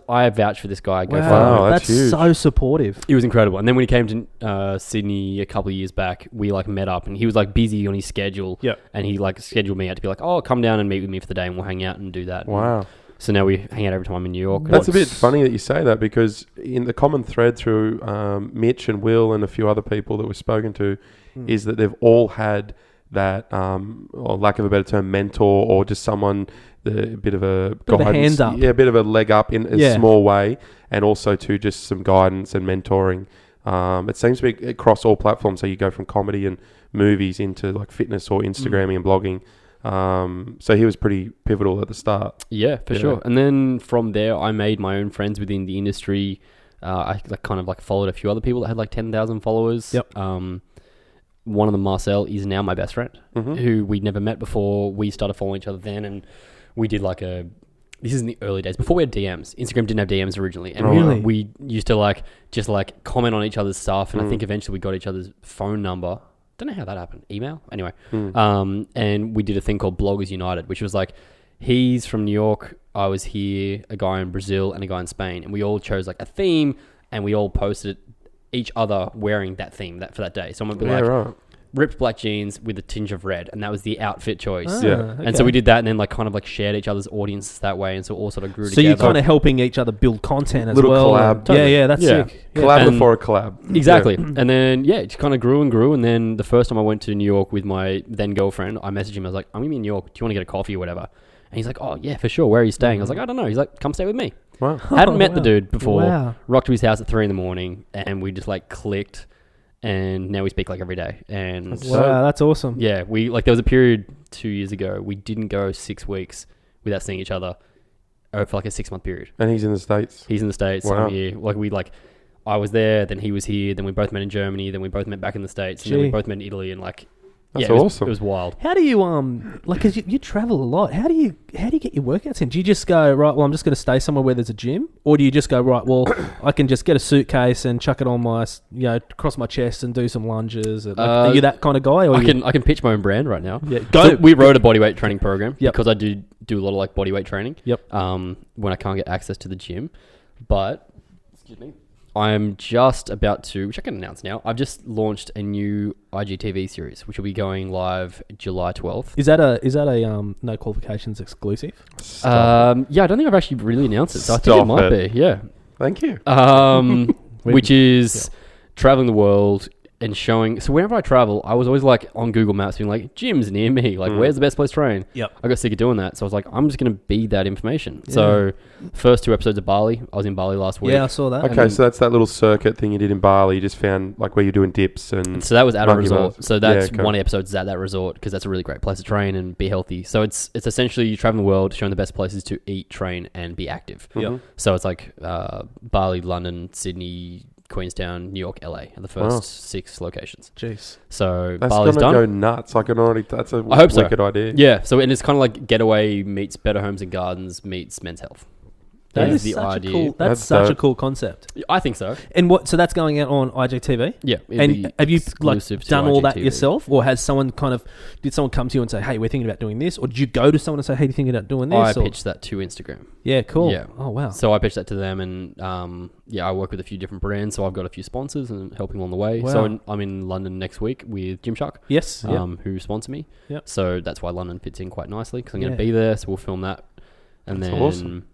I vouch for this guy. Go follow him. Wow, That's that's huge. so supportive. It was incredible. And then when he came to Sydney a couple of years back, we like met up and he was like busy on his schedule. Yep. And he like scheduled me out to be like, come down and meet with me for the day and we'll hang out and do that. Wow. So now we hang out every time I'm in New York. That's a bit funny that you say that, because in the common thread through Mitch and Will and a few other people that we've spoken to is that they've all had that, or lack of a better term, mentor, or just someone, a bit of a Bit of a guidance, hand up. yeah, a bit of a leg up in a Yeah. small way, and also to just some guidance and mentoring. It seems to be across all platforms. So you go from comedy and movies into like fitness or Instagramming and blogging. So he was pretty pivotal at the start. Yeah, for Yeah. sure. And then from there, I made my own friends within the industry. I kind of followed a few other people that had like 10,000 followers. Yep. One of them, Marcel, is now my best friend, Mm-hmm. who we'd never met before. We started following each other then, and we did this is in the early days, before we had DMs. Instagram didn't have DMs originally. And Really? we used to just comment on each other's stuff, and I think eventually we got each other's phone number. Don't know how that happened. Email? Anyway. And we did a thing called Bloggers United, which was he's from New York, I was here, a guy in Brazil, and a guy in Spain. And we all chose a theme, and we all posted each other wearing that theme for that day. Someone would be right. ripped black jeans with a tinge of red, and that was the outfit choice. Ah, Yeah. okay. And so we did that, and then shared each other's audiences that way, and so all sort of grew So together. you're kind of helping each other build content as Little well. collab. Yeah, yeah, that's Yeah. sick. Yeah. Collab And- before a collab. Exactly. And then, it just kind of grew and grew. And then the first time I went to New York with my then girlfriend, I messaged him. I was like, I'm going to be in New York. Do you want to get a coffee or whatever? And he's like, oh, yeah, for sure. Where are you staying? I was like, I don't know. He's like, come stay with me. Wow. Hadn't met the wow. dude before. Wow. Rocked to his house at 3 a.m. and we just clicked. And now we speak every day. And Wow, that's awesome. yeah, we there was a period 2 years ago, we didn't go 6 weeks without seeing each other for a 6-month period. And he's in the States. He's in the States, Wow. I'm here. I was there, then he was here, then we both met in Germany, then we both met back in the States, and then we Gee. both met in Italy, and That's it was, awesome. It was wild. How do you because you travel a lot? How do you get your workouts in? Do you just go right? Well, I'm just going to stay somewhere where there's a gym, or do you just go right? Well, I can just get a suitcase and chuck it on my across my chest and do some lunges. Are you that kind of guy? Or I can pitch my own brand right now. Yeah, So we wrote a bodyweight training program Yep. because I do a lot of bodyweight training. Yep. When I can't get access to the gym, but excuse me. I'm just about to, which I can announce now. I've just launched a new IGTV series, which will be going live July 12th. Is that a No Qualifications exclusive? Yeah, I don't think I've actually really announced it, so I think it might be. Yeah. Thank you. Which is traveling the world and showing. So whenever I travel, I was always like on Google Maps being like, gyms near me, like where's the best place to train? Yep. I got sick of doing that, so I was like, I'm just going to be that information. Yeah. So first 2 episodes of Bali. I was in Bali last week. Yeah, I saw that. Okay, so that's that little circuit thing you did in Bali. You just found like where you're doing dips and. So that was at a resort. Bars. So that's one episode is at that resort because that's a really great place to train and be healthy. So it's essentially you traveling the world, showing the best places to eat, train, and be active. Yep. So it's like Bali, London, Sydney, Queenstown, New York, LA are the first 6 locations. Jeez. So that's Bali's done. Go nuts. I can already. That's a I hope wicked idea. Yeah. So and it's kind of like Getaway meets Better Homes and Gardens meets Men's Health. That is the idea. That's such a cool concept. I think so. And what? So that's going out on IGTV. Yeah. And have you done all that IGTV. yourself, or has someone did someone come to you and say, "Hey, we're thinking about doing this," or did you go to someone and say, "Hey, you thinking about doing this?" I pitched that to Instagram. Yeah, cool. Yeah. Oh wow. So I pitched that to them, and I work with a few different brands, so I've got a few sponsors and helping along the way. Wow. So I'm in London next week with Gymshark. Yes. Who sponsor me. Yep. So that's why London fits in quite nicely because I'm going to Yeah. be there. So we'll film that, and That's then awesome.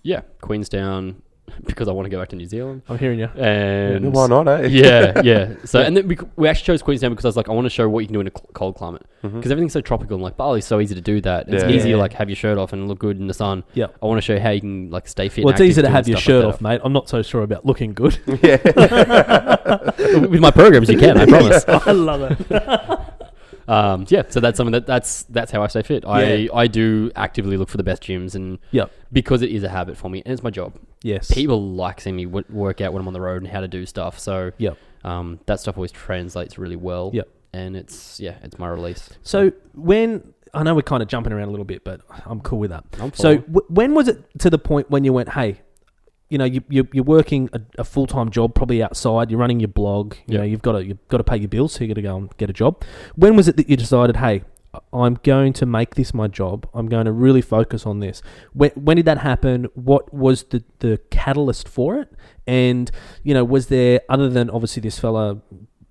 Yeah, Queenstown because I want to go back to New Zealand. I'm hearing you. And why not? Eh? yeah. So and then we actually chose Queenstown because I was like, I want to show what you can do in a cold climate because everything's so tropical and like Bali's so easy to do that. It's easy to like have your shirt off and look good in the sun. Yeah. I want to show you how you can like stay fit. Well, and it's easy to active have doing your stuff shirt like off, mate. I'm not so sure about looking good. With my programs, you can. I promise. I love it. So that's something that's how I stay fit. I do actively look for the best gyms and because it is a habit for me and it's my job. Yes. People like seeing me work out when I'm on the road and how to do stuff. So that stuff always translates really well. Yep. And it's my release. So when I know we're kind of jumping around a little bit, but I'm cool with that. So when was it to the point when you went, hey, you know, you're working a full-time job, probably outside. You're running your blog. You know, you've got to pay your bills, so you got to go and get a job. When was it that you decided, hey, I'm going to make this my job. I'm going to really focus on this. When did that happen? What was the catalyst for it? And you know, was there, other than obviously this fella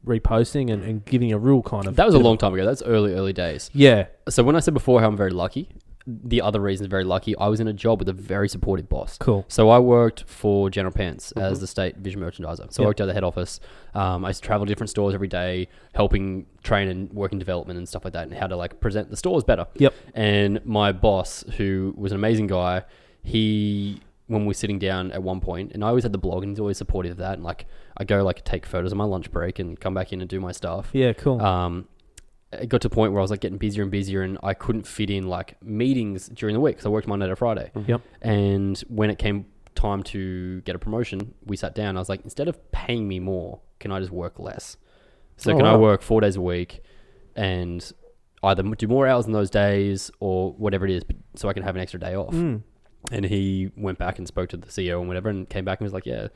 reposting and giving a real kind of... That was a long time ago. That's early days. Yeah. So when I said before how I'm very lucky, the other reason is very lucky, I was in a job with a very supportive boss. Cool. So I worked for General Pants as the state vision merchandiser. So I worked at the head office. I used to travel to different stores every day, helping train and work in development and stuff like that, and how to like present the stores better. Yep. And my boss, who was an amazing guy, when we were sitting down at one point, and I always had the blog, and he's always supportive of that. And like I go like take photos on my lunch break and come back in and do my stuff. Yeah, cool. It got to a point where I was like getting busier and busier, and I couldn't fit in like meetings during the week because I worked Monday to Friday. Yep. And when it came time to get a promotion, we sat down. I was like, instead of paying me more, can I just work less? So I work 4 days a week and either do more hours in those days or whatever it is, so I can have an extra day off. And he went back and spoke to the CEO and whatever, and came back and was like, yeah,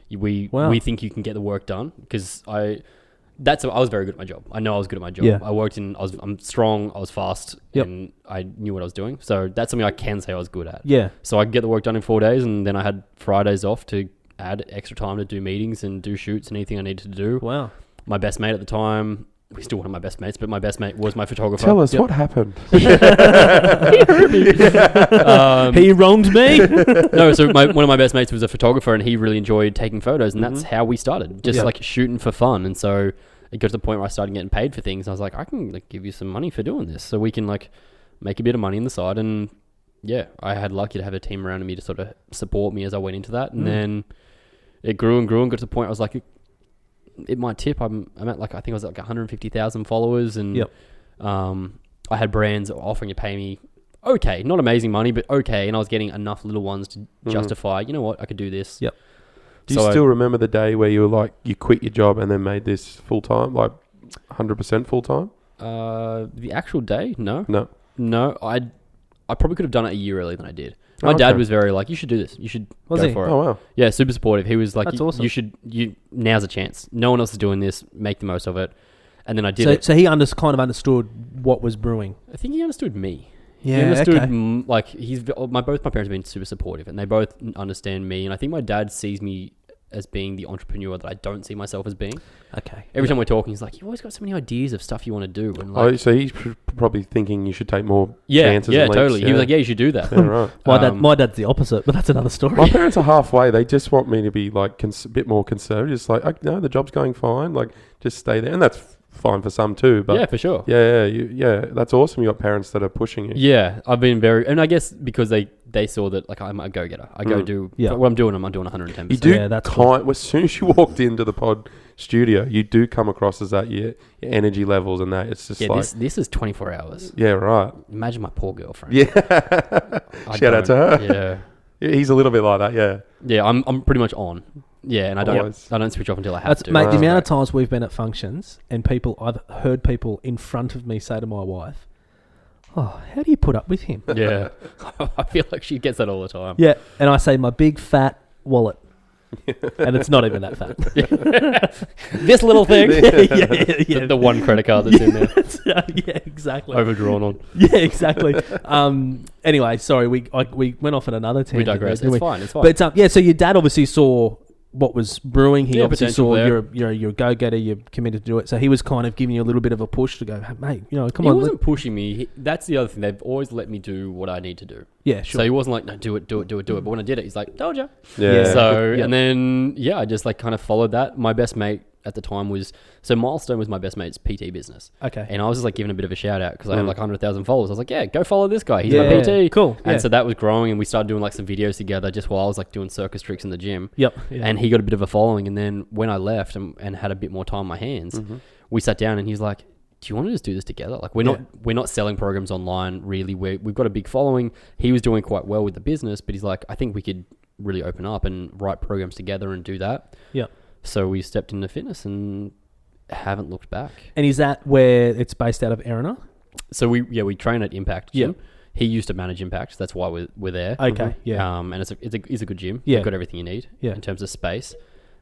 we think you can get the work done because I was very good at my job. I know I was good at my job. Yeah. I'm strong, I was fast, and I knew what I was doing. So that's something I can say I was good at. Yeah. So I could get the work done in 4 days, and then I had Fridays off to add extra time to do meetings and do shoots and anything I needed to do. Wow. My best mate at the time, he's still one of my best mates, but my best mate was my photographer. Tell us what happened. He wronged me. No, so one of my best mates was a photographer, and he really enjoyed taking photos, and that's how we started, just like shooting for fun. And so it got to the point where I started getting paid for things. And I was like, I can like give you some money for doing this, so we can like make a bit of money on the side. And yeah, I had lucky to have a team around me to sort of support me as I went into that, and then it grew and grew and got to the point where I was like, it might tip. I'm at like, I think I was like 150,000 followers, and I had brands offering to pay me okay, not amazing money, but okay, and I was getting enough little ones to justify, you know what, I could do this. Yep. Do you still remember the day where you were like, you quit your job and then made this full time, like 100% full time? The actual day? No. I probably could have done it a year earlier than I did. My dad was very like, you should do this. You should go for it. Oh, wow. Yeah, super supportive. He was like, That's awesome. Now's a chance. No one else is doing this. Make the most of it. And then I did it. So he kind of understood what was brewing. I think he understood me. Yeah, he understood, okay. both my parents have been super supportive, and they both understand me. And I think my dad sees me as being the entrepreneur that I don't see myself as being. Okay. Every time we're talking, he's like, "You've always got so many ideas of stuff you want to do." And like, So he's probably thinking you should take more chances. Yeah, and leaps. totally. He was like, "Yeah, you should do that." Yeah, right. My dad's the opposite, but that's another story. My parents are halfway. They just want me to be like a bit more conservative. Just like, no, the job's going fine. Like, just stay there, and that's fine for some too. But yeah, for sure. Yeah, that's awesome. You got parents that are pushing you. Yeah, I've been and I guess because they saw that like I'm a go getter. I go do what I'm doing 110%. You do. Yeah, that's cool. As soon as you walked into the pod studio, you do come across as that your energy levels and that. It's just like this is 24 hours. Yeah, right. Imagine my poor girlfriend. Yeah. Shout out to her. Yeah. He's a little bit like that. Yeah. Yeah, I'm pretty much on. Yeah, and I don't switch off until I have to. Mate, the amount of times we've been at functions and I've heard people in front of me say to my wife, "Oh, how do you put up with him?" Yeah. I feel like she gets that all the time. Yeah, and I say, "My big fat wallet." And it's not even that fat. This little thing. Yeah. The one credit card that's in there. Yeah, exactly. Overdrawn on. Yeah, exactly. Anyway, sorry, we went off on another tangent. We digress. It's fine. But so your dad obviously saw what was brewing. He obviously saw there. you're a go-getter, you're committed to do it. So he was kind of giving you a little bit of a push to go, hey, mate, come on. He wasn't pushing me. That's the other thing. They've always let me do what I need to do. Yeah, sure. So he wasn't like, no, do it. But when I did it, he's like, told you. Yeah. So, and then, I just like kind of followed that. My best mate at the time Milestone was my best mate's PT business. Okay. And I was just like giving a bit of a shout out because I had like 100,000 followers. I was like, yeah, go follow this guy. He's my PT. Cool. And so that was growing and we started doing like some videos together just while I was like doing circus tricks in the gym. Yep. Yeah. And he got a bit of a following. And then when I left and had a bit more time on my hands, we sat down and he's like, do you want to just do this together? Like we're not selling programs online really. We've got a big following. He was doing quite well with the business, but he's like, I think we could really open up and write programs together and do that. Yeah. So we stepped into fitness and haven't looked back. And is that where it's based out of Erina? So we train at Impact Gym. Yep. He used to manage Impact. That's why we're there. Okay. Yeah. And it's a good gym. Yeah. You've got everything you need in terms of space.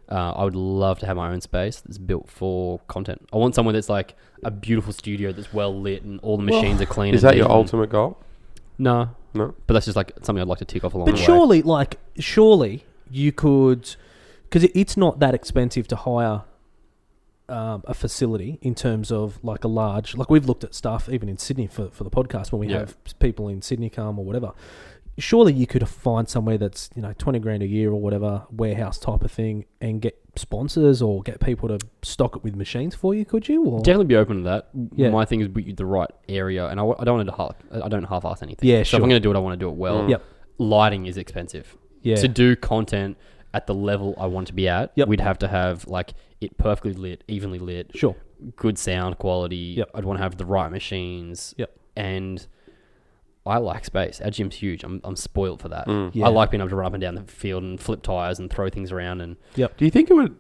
I would love to have my own space that's built for content. I want somewhere that's like a beautiful studio that's well lit and all the machines are clean. Is that your ultimate goal? No. No. But that's just like something I'd like to tick off along the way. But surely you could, because it's not that expensive to hire a facility in terms of like a large, like we've looked at stuff even in Sydney for the podcast when we have people in Sydney come or whatever. Surely you could find somewhere that's 20 grand a year or whatever, warehouse type of thing, and get sponsors or get people to stock it with machines for you. Could you? Or? Definitely be open to that. Yeah. My thing is the right area, and I don't half-ass anything. Yeah, so sure. if I'm going to do it, I want to do it well. Yep. Lighting is expensive. Yeah. To do content at the level I want to be at, Yep. we'd have to have like it perfectly lit, evenly lit. Sure. Good sound quality. Yep. I'd want to have the right machines. Yep. And I like space. Our gym's huge. I'm spoiled for that. Yeah. I like being able to run up and down the field and flip tires and throw things around. And Do you think it would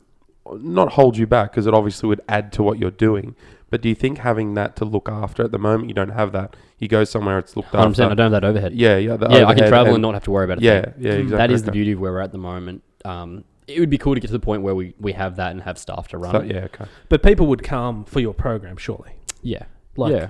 not hold you back, because it obviously would add to what you're doing, but do you think having that to look after, at the moment you don't have that, you go somewhere it's looked 100%, after? I don't have that overhead. Yeah, I can travel and not have to worry about it. Yeah, exactly. That is the beauty of where we're at the moment. It would be cool to get to the point where we have that and have staff to run. Yeah, okay. But people would come for your program, surely. Yeah. Like,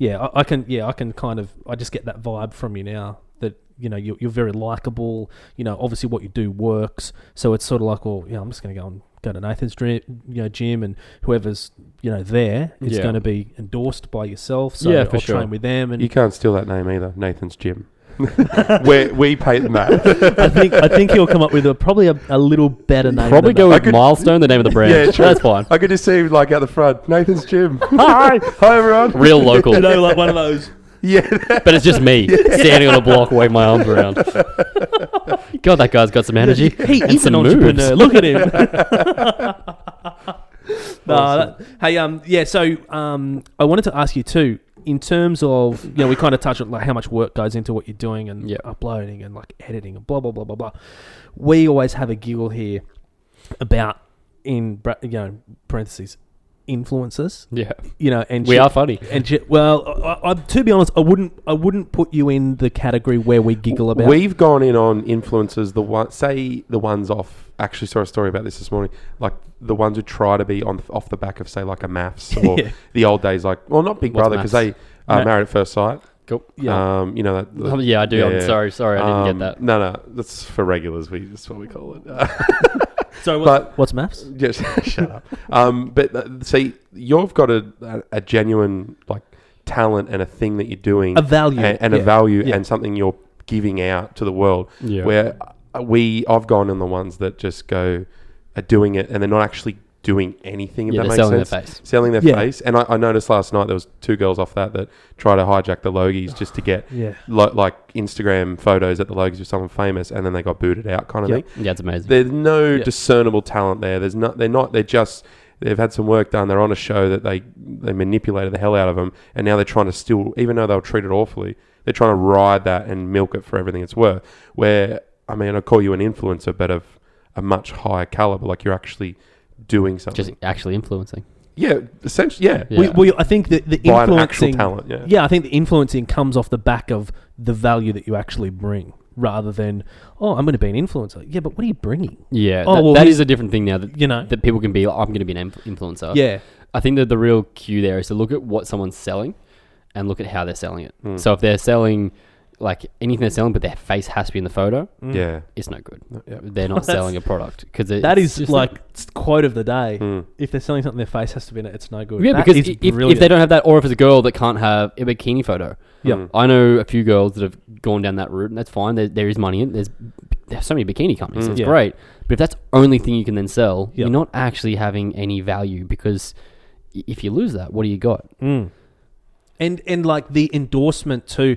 I can kind of, I just get that vibe from you now that, you're very likable, obviously what you do works. So it's sort of like, well, I'm just going to go to Nathan's gym, and whoever's, there is going to be endorsed by yourself. So I'll train with them. And you can't steal that name either, Nathan's Gym. we pay them that. I think he'll come up with probably a little better name. Probably go with Milestone, the name of the brand. Yeah, true. That's fine. I could just see him like out the front, Nathan's Gym. Hi everyone. Real local. Like one of those. Yeah, but it's just me standing on a block, waving my arms around. God, that guy's got some energy. He's an entrepreneur. Look at him. So I wanted to ask you too, in terms of, we kind of touched on like how much work goes into what you're doing and uploading and like editing and blah, blah, blah, blah, blah. We always have a giggle here about, in parentheses, influencers. Yeah. And we are funny. And I to be honest, I wouldn't put you in the category where we giggle about. We've gone in on influencers, the ones off. Actually, saw a story about this morning. Like the ones who try to be off the back of, say, like a maths or the old days, like, well, not Big Brother, because they are Married at First Sight. Cool. Yeah. You know that. Yeah, I do. I'm sorry, I didn't get that. No, that's for regulars. That's what we call it. So, what's maths? Just shut up. But see, you've got a genuine like talent and a thing that you're doing, a value, and a value, and something you're giving out to the world. Yeah. Where I've gone in the ones that just are doing it, and they're not actually doing anything. If that makes sense. Selling their face. And I noticed last night there was 2 girls off that try to hijack the Logies just to get like Instagram photos at the Logies with someone famous, and then they got booted out, kind of thing. Yeah, it's amazing. There's no discernible talent there. They've had some work done. They're on a show that they manipulated the hell out of them, and now they're trying to still, even though they were treated awfully, they're trying to ride that and milk it for everything it's worth. Where, I mean, I call you an influencer, but of a much higher caliber, like you're actually doing something. Just actually influencing. Yeah, essentially, yeah. I think the by influencing... an actual talent, Yeah, I think the influencing comes off the back of the value that you actually bring, rather than, I'm going to be an influencer. Yeah, but what are you bringing? Yeah, that is a different thing now, that people can be, I'm going to be an influencer. Yeah. I think that the real cue there is to look at what someone's selling and look at how they're selling it. So if they're selling... like anything they're selling, but their face has to be in the photo. It's no good. They're not selling a product because that is like quote of the day. If they're selling something, their face has to be in it. It's no good. Yeah, because if they don't have that, or if it's a girl that can't have a bikini photo. I know a few girls that have gone down that route, and that's fine. There is money in it. There's so many bikini companies. It's great, but if that's the only thing you can then sell, you're not actually having any value, because if you lose that, what do you got? And like the endorsement too.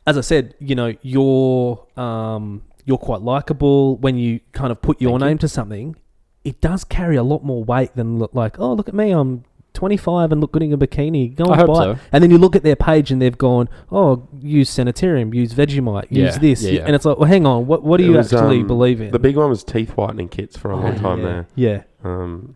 As I said, you're quite likable when you kind of put your name to something. It does carry a lot more weight than look at me, I'm 25 and look good in a bikini. Go and buy it. And then you look at their page and they've gone, use Sanitarium, use Vegemite, use this. Yeah. And it's like, well, hang on, what do you actually believe in? The big one was teeth whitening kits for a long time there. Yeah.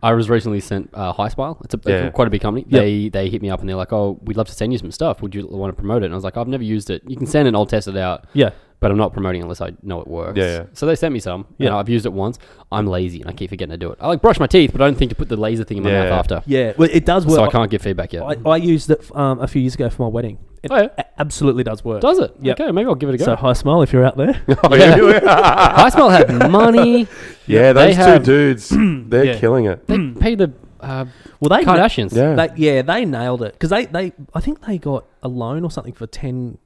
I was recently sent High Smile. It's quite a big company. They hit me up and they're like, we'd love to send you some stuff. Would you want to promote it? And I was like, I've never used it. You can send it and I'll test it out. Yeah. But I'm not promoting unless I know it works. Yeah. So they sent me some. Yeah. I've used it once. I'm lazy and I keep forgetting to do it. I brush my teeth, but I don't think to put the laser thing in my mouth after. Yeah. Well, it does work. So I can't give feedback yet. I used it a few years ago for my wedding. It absolutely does work. Does it? Yep. Okay, maybe I'll give it a go. So High Smile, if you're out there. High Smile have money. Yeah, those two dudes, they're killing it. They pay the they Kardashians. They nailed it. Because I think they got a loan or something for 10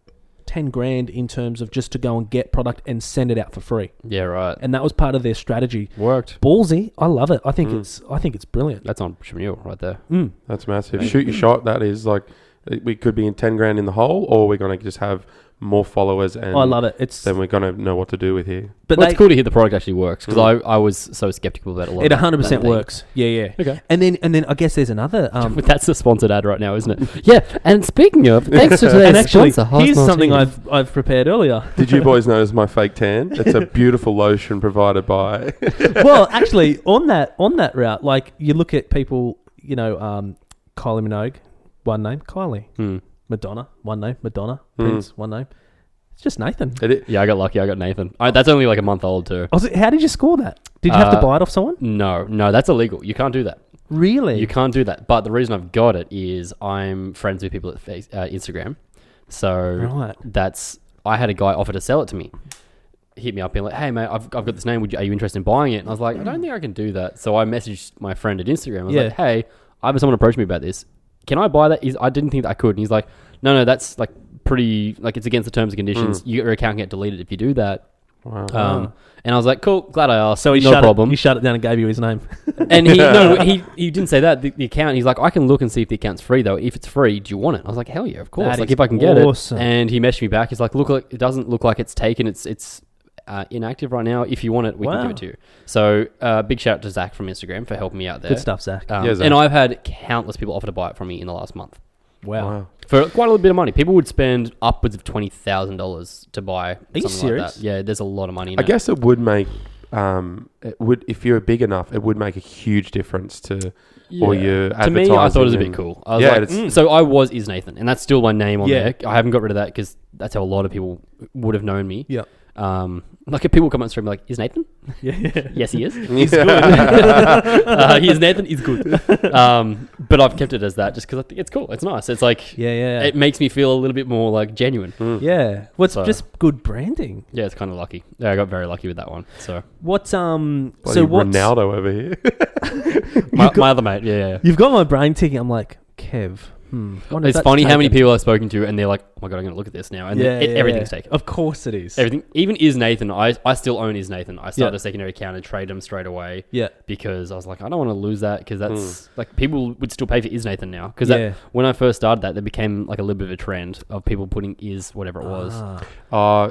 grand in terms of just to go and get product and send it out for free. Yeah, right. And that was part of their strategy. Worked. Ballsy. I love it. I think it's brilliant. That's entrepreneurial right there. That's massive. Shoot your shot. That is like, we could be in 10 grand in the hole, or we're going to just have more followers, and I love it. Then we're going to know what to do with here. But it's cool to hear the product actually works, because I was so skeptical about a lot. It 100% works. Yeah. Okay. And then I guess there's another. That's a sponsored ad right now, isn't it? Yeah. And speaking of, thanks to today's and actually, sponsor, here's something I've prepared earlier. Did you boys notice my fake tan? It's a beautiful lotion provided by. Well, actually, on that route, like you look at people, Kylie Minogue, one name, Kylie. Madonna, one name, Madonna. Prince, one name. It's just Nathan. Yeah, I got lucky. I got Nathan. That's only like a month old too. How did you score that? Did you have to buy it off someone? No, that's illegal. You can't do that. Really? You can't do that. But the reason I've got it is I'm friends with people at Instagram. So I had a guy offer to sell it to me. Hit me up and like, hey mate, I've got this name. Are you interested in buying it? And I was like, I don't think I can do that. So I messaged my friend at Instagram. I was like, hey, I have someone approach me about this. Can I buy that? I didn't think that I could. And he's like, no, that's like pretty, like it's against the terms and conditions. Your account can get deleted if you do that. Wow. And I was like, cool, glad I asked. So he shut it down and gave you his name. And he didn't say that. The account, he's like, I can look and see if the account's free though. If it's free, do you want it? I was like, hell yeah, of course. Like if I can get it. And he messaged me back. He's like, look, it doesn't look like it's taken. It's inactive right now. If you want it, we can give it to you. So big shout out to Zach from Instagram for helping me out there. Good stuff, Zach. Zach. And I've had countless people offer to buy it from me in the last month. Wow. For quite a little bit of money. People would spend upwards of $20,000 to buy something serious? like that. Yeah, there's a lot of money in it. I guess it would make, if you're big enough, it would make a huge difference to all your advertising. To me, I thought it was a bit cool. I was so I is Nathan, and that's still my name on there. I haven't got rid of that because that's how a lot of people would have known me. Yeah. Like if people come on stream like, is Nathan? Yeah. Yes, he is. He's good. He is Nathan. He's good. But I've kept it as that just because I think it's cool. It's nice. It's like it makes me feel a little bit more like genuine. Yeah. What's just good branding? Yeah, it's kind of lucky. Yeah, I got very lucky with that one. So what's what's Ronaldo over here? my other mate. Yeah. You've got my brain ticking. I'm like, Kev. It's funny how many people I've spoken to and they're like, oh my God, I'm going to look at this now. And everything's taken. Of course it is. Everything. Even Is Nathan, I still own Is Nathan. I started a secondary account and traded them straight away. Yeah. Because I was like, I don't want to lose that because that's like people would still pay for Is Nathan now. Because when I first started that became like a little bit of a trend of people putting Is whatever it was.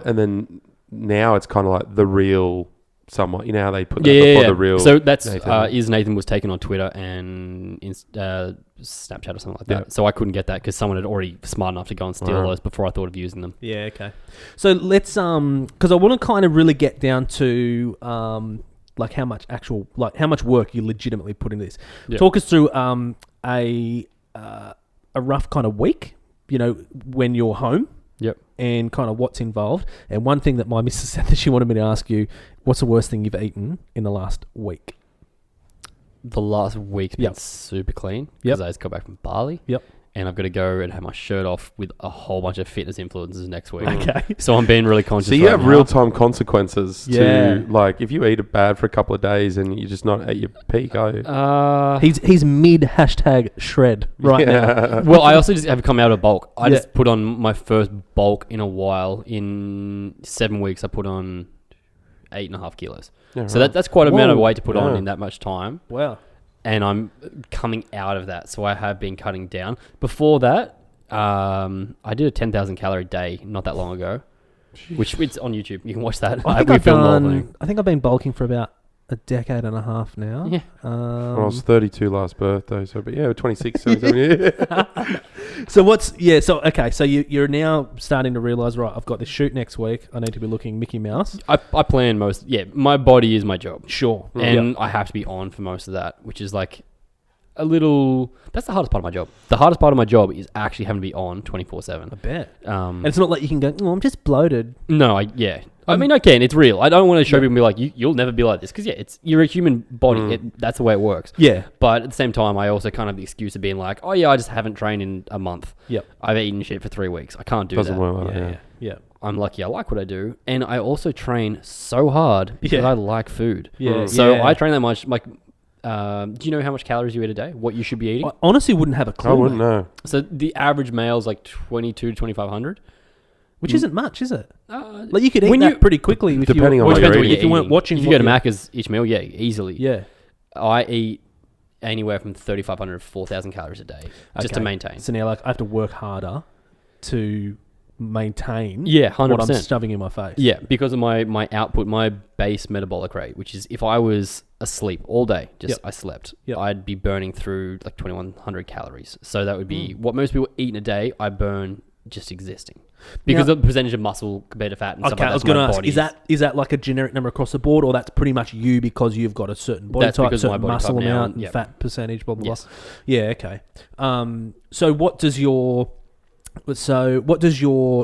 And then now it's kind of like the real... Somewhat, you know how they put that before the real. So that's Is Nathan was taken on Twitter and Snapchat or something like that. Yeah. So I couldn't get that because someone had already smart enough to go and steal those before I thought of using them. Yeah, okay. So let's because I want to kind of really get down to like how much work you legitimately put into this. Yep. Talk us through a rough kind of week. You know, when you're home. Yep. And kind of what's involved. And one thing that my missus said that she wanted me to ask you, what's the worst thing you've eaten in the last week? The last week's been super clean because I just got back from Bali. Yep. And I've got to go and have my shirt off with a whole bunch of fitness influencers next week. Okay. So I'm being really conscious. So you have real-time consequences to, like, if you eat it bad for a couple of days and you're just not at your peak, are you? He's mid #shred right now. Well, I also just have come out of bulk. I just put on my first bulk in a while. In 7 weeks, I put on 8.5 kilos. Yeah, so that's quite a amount of weight to put on in that much time. Wow. And I'm coming out of that, so I have been cutting down. Before that, I did a 10,000 calorie day not that long ago, which it's on YouTube. You can watch that. I think I've been bulking for about a decade and a half now. Yeah. I was 32 last birthday, so 26, 77. So you're now starting to realise, right, I've got this shoot next week. I need to be looking Mickey Mouse. I plan my body is my job. Sure. And I have to be on for most of that, which is like that's the hardest part of my job. The hardest part of my job is actually having to be on 24/7. I bet. And it's not like you can go, I'm just bloated. No, I mean, I can. It's real. I don't want to show people and be like, you'll never be like this. Because, you're a human body. That's the way it works. Yeah. But at the same time, I also kind of have the excuse of being like, oh, yeah, I just haven't trained in a month. Yep. I've eaten shit for 3 weeks. I can't do Doesn't that. work like that. Yeah. I'm lucky I like what I do. And I also train so hard because I like food. Yeah. So I train that much. Like, do you know how much calories you eat a day? What you should be eating? I honestly wouldn't have a clue. I wouldn't know. So the average male is like 22 to 2,500. Which isn't much, is it? Like you could eat that pretty quickly depending on what you're eating. If you weren't watching. If you go to Macca's each meal, easily. Yeah. I eat anywhere from 3,500 to 4,000 calories a day just to maintain. So now, like, I have to work harder to maintain 100%. What I'm shoving in my face. Yeah, because of my output, my base metabolic rate, which is if I was asleep all day, I slept, I'd be burning through like 2,100 calories. So that would be what most people eat in a day. I burn just existing. Because of the percentage of muscle compared to fat and stuff like that. I was going to ask, is that like a generic number across the board, or that's pretty much you because you've got a certain body type, certain muscle amount, and fat percentage, blah, blah, blah. Yeah, okay. So what does your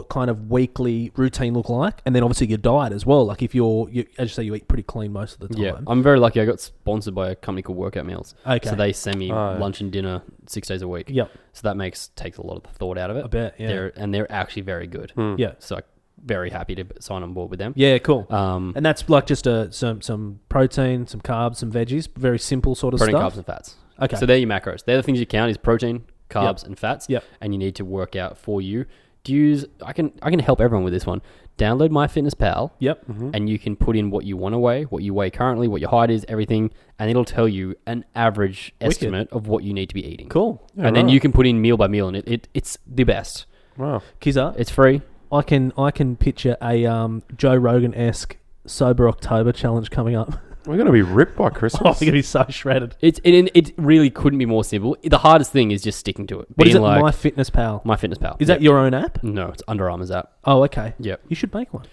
kind of weekly routine look like? And then obviously your diet as well. Like if you as you say, you eat pretty clean most of the time. Yeah, I'm very lucky. I got sponsored by a company called Workout Meals. Okay. So they send me lunch and dinner 6 days a week. Yep. So that takes a lot of the thought out of it. I bet, yeah. They're actually very good. Yeah. So I'm very happy to sign on board with them. Yeah, cool. And that's like just some protein, some carbs, some veggies, very simple sort of protein, stuff. carbs, and fats. Okay. So they're your macros. They're the things you count is protein, carbs, and fats. Yep. And you need to work out for you. I can help everyone with this one. Download MyFitnessPal. Yep. Mm-hmm. And you can put in what you want to weigh, what you weigh currently, what your height is, everything, and it'll tell you an average estimate of what you need to be eating. Cool. Yeah, and then you can put in meal by meal, and it's the best. Wow. Kizza, it's free. I can picture a Joe Rogan-esque Sober October challenge coming up. We're going to be ripped by Christmas. Oh, we're going to be so shredded. It really couldn't be more simple. The hardest thing is just sticking to it. What is it? MyFitnessPal. MyFitnessPal. Is that your own app? No, it's Under Armour's app. Oh, okay. Yep. You should make one.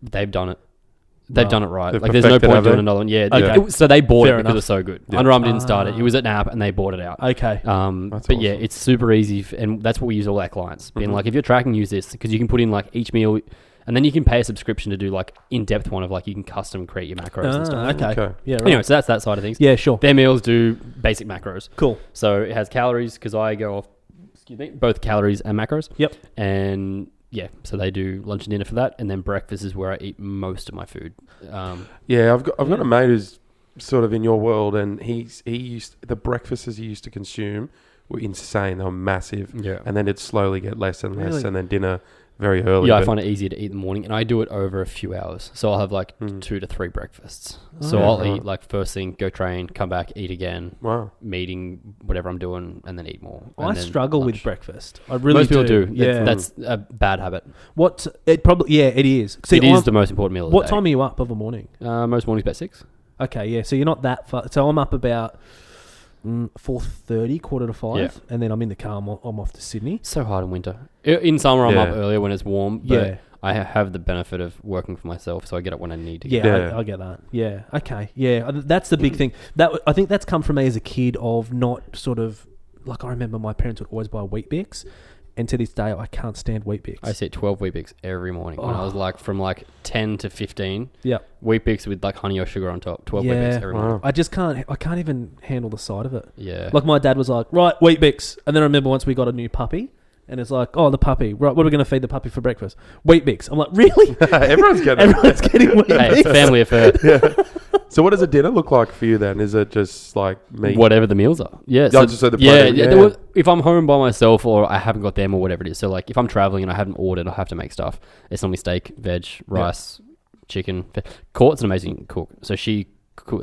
They've done it. They've done it right. They've like, there's no point doing another one. Yeah. Okay. So they bought Fair it because enough. it was so good. Yeah. Under Armour didn't start it. It was an app, and they bought it out. Okay. But awesome. yeah, it's super easy, and that's what we use all our clients. Being like, if you're tracking, use this because you can put in like each meal. And then you can pay a subscription to do like in-depth one of like you can custom create your macros and stuff. Okay. Yeah, right. Anyway, so that's that side of things. Yeah, sure. Their meals do basic macros. Cool. So it has calories because I go off, both calories and macros. Yep. And yeah, so they do lunch and dinner for that. And then breakfast is where I eat most of my food. I've got a mate who's sort of in your world, and the breakfasts he used to consume were insane. They were massive. Yeah. And then it'd slowly get less and less, Really? and then dinner very early. Yeah, I find it easier to eat in the morning, and I do it over a few hours. So I'll have like 2 to 3 breakfasts. So I'll eat like first thing, go train, come back, eat again. Wow. Meeting, whatever I'm doing, and then eat more. I and then struggle lunch. with breakfast. I really Most people do. Yeah. That's a bad habit. It is. See, It is the most important meal of the What day. time are you up of a morning? Most mornings about 6. Okay, yeah. So you're not that far. So I'm up about 4:30, 4:45, and then I'm in the car. I'm off to Sydney. So hard in winter. In summer, I'm up earlier when it's warm. But Yeah. I have the benefit of working for myself, so I get up when I need to. Yeah, I get that. Yeah. Okay. Yeah. That's the big thing. I think that's come from me as a kid of not sort of like I remember my parents would always buy Wheat Bix, and to this day I can't stand Wheat Bix. I eat 12 Wheat Bix every morning when I was like from like 10 to 15. Yeah. Wheat Bix with like honey or sugar on top. 12 Wheat Bix every morning. I just can't. I can't even handle the sight of it. Yeah. Like my dad was like, right, Wheat Bix, and then I remember once we got a new puppy. And it's like, oh, the puppy. Right, what are we going to feed the puppy for breakfast? Wheat Bix. I'm like, really? Everyone's getting Wheat Hey, Bix. it's a family affair. So what does a dinner look like for you then? Is it just like meat? Whatever the meals are. Yeah. If I'm home by myself or I haven't got them or whatever it is. So like if I'm traveling and I haven't ordered, I have to make stuff. It's normally steak, veg, rice, chicken. Court's an amazing cook. So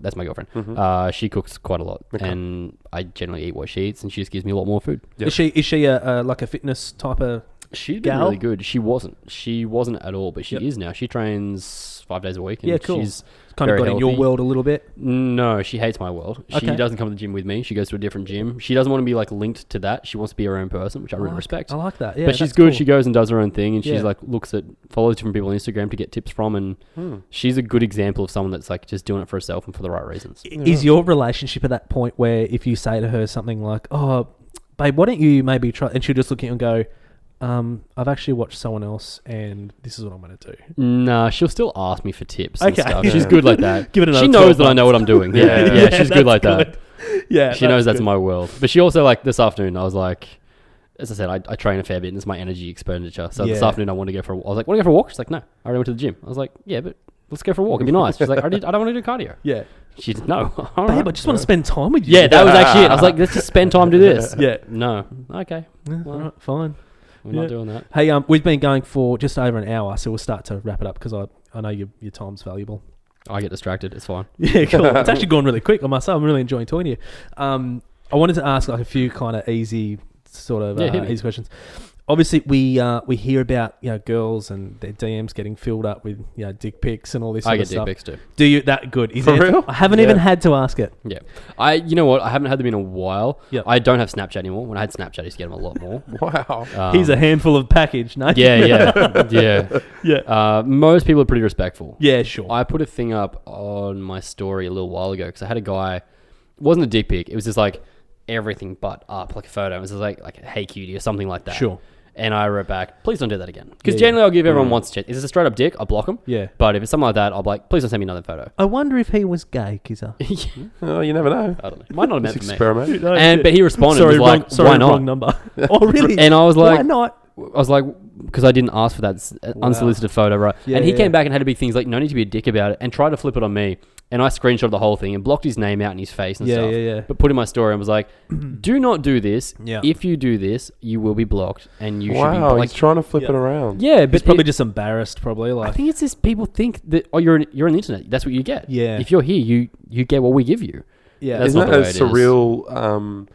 that's my girlfriend. Mm-hmm. She cooks quite a lot, and I generally eat what she eats, and she just gives me a lot more food. Yep. Is she a like a fitness type of She'd been really good. She wasn't at all, but she is now. She trains 5 days a week. And cool. She's kind of got in your healthy. world a little bit? No, she hates my world. She Okay. doesn't come to the gym with me. She goes to a different gym. She doesn't want to be like linked to that. She wants to be her own person, which I really respect. I like that. Yeah, but she's that's good. cool. She goes and does her own thing, and she's Yeah. like follows different people on Instagram to get tips from, and she's a good example of someone that's like just doing it for herself and for the right reasons. Is your relationship at that point where if you say to her something like, "Oh, babe, why don't you maybe try," and she'll just look at you and go, I've actually watched someone else, and this is what I'm going to do. Nah, she'll still ask me for tips and Okay. stuff. She's good like that. Give it another she 12 knows that I months. know what I'm doing. Yeah, she's good like that. Yeah, She knows that's my world. But she also, like, this afternoon, I was like, as I said, I train a fair bit, and it's my energy expenditure. So this afternoon, I wanted to go for a walk. I was like, want to go for a walk? She's like, no, I already went to the gym. I was like, yeah, but let's go for a walk. It'd be nice. She's like, I don't want to do cardio. Yeah. She's no. All Babe, right. I just want to spend time with you. Yeah, that was actually it. I was like, let's just spend time to do this. Yeah. No. Okay. Yeah, Well, all right, fine. We're not doing that. Hey, we've been going for just over an hour, so we'll start to wrap it up because I know your time's valuable. I get distracted. It's fine. Yeah, cool. It's actually gone really quick, I must say. I'm really enjoying talking to you. I wanted to ask like a few kind of easy easy questions. Obviously, we hear about girls and their DMs getting filled up with dick pics and all this. I sort get of stuff. dick pics too. Do you that good? Is For it? real? I haven't even had to ask it. Yeah. You know what? I haven't had them in a while. Yep. I don't have Snapchat anymore. When I had Snapchat, I used to get them a lot more. Wow. He's a handful of package. No. Yeah. Most people are pretty respectful. Yeah, sure. I put a thing up on my story a little while ago because I had a guy. It wasn't a dick pic. It was just like everything but up, like a photo. It was just like hey cutie or something like that. Sure. And I wrote back, please don't do that again. Because generally I'll give everyone once a chance. If it's a straight up dick, I'll block them. Yeah. But if it's something like that, I'll be like, please don't send me another photo. I wonder if he was gay, Kizza. Oh, you never know. I don't know. Might not have meant Just for me. experiment. But he responded Sorry, was like, why not? wrong number. Oh, really? And I was like, why not? I was like, because I didn't ask for that unsolicited photo, right? Yeah, and he yeah. came back and had to be things like, no need to be a dick about it, and tried to flip it on me. And I screenshot the whole thing and blocked his name out in his face and stuff. Yeah. But put in my story and was like, do not do this. Yeah. If you do this, you will be blocked, and you should be Wow, like, he's trying to flip it around. yeah. But He's probably just embarrassed, probably. I Like, think it's just people think that you're on the internet. That's what you get. Yeah. If you're here, you get what we give you. yeah. That's Isn't not that the a way it is. surreal,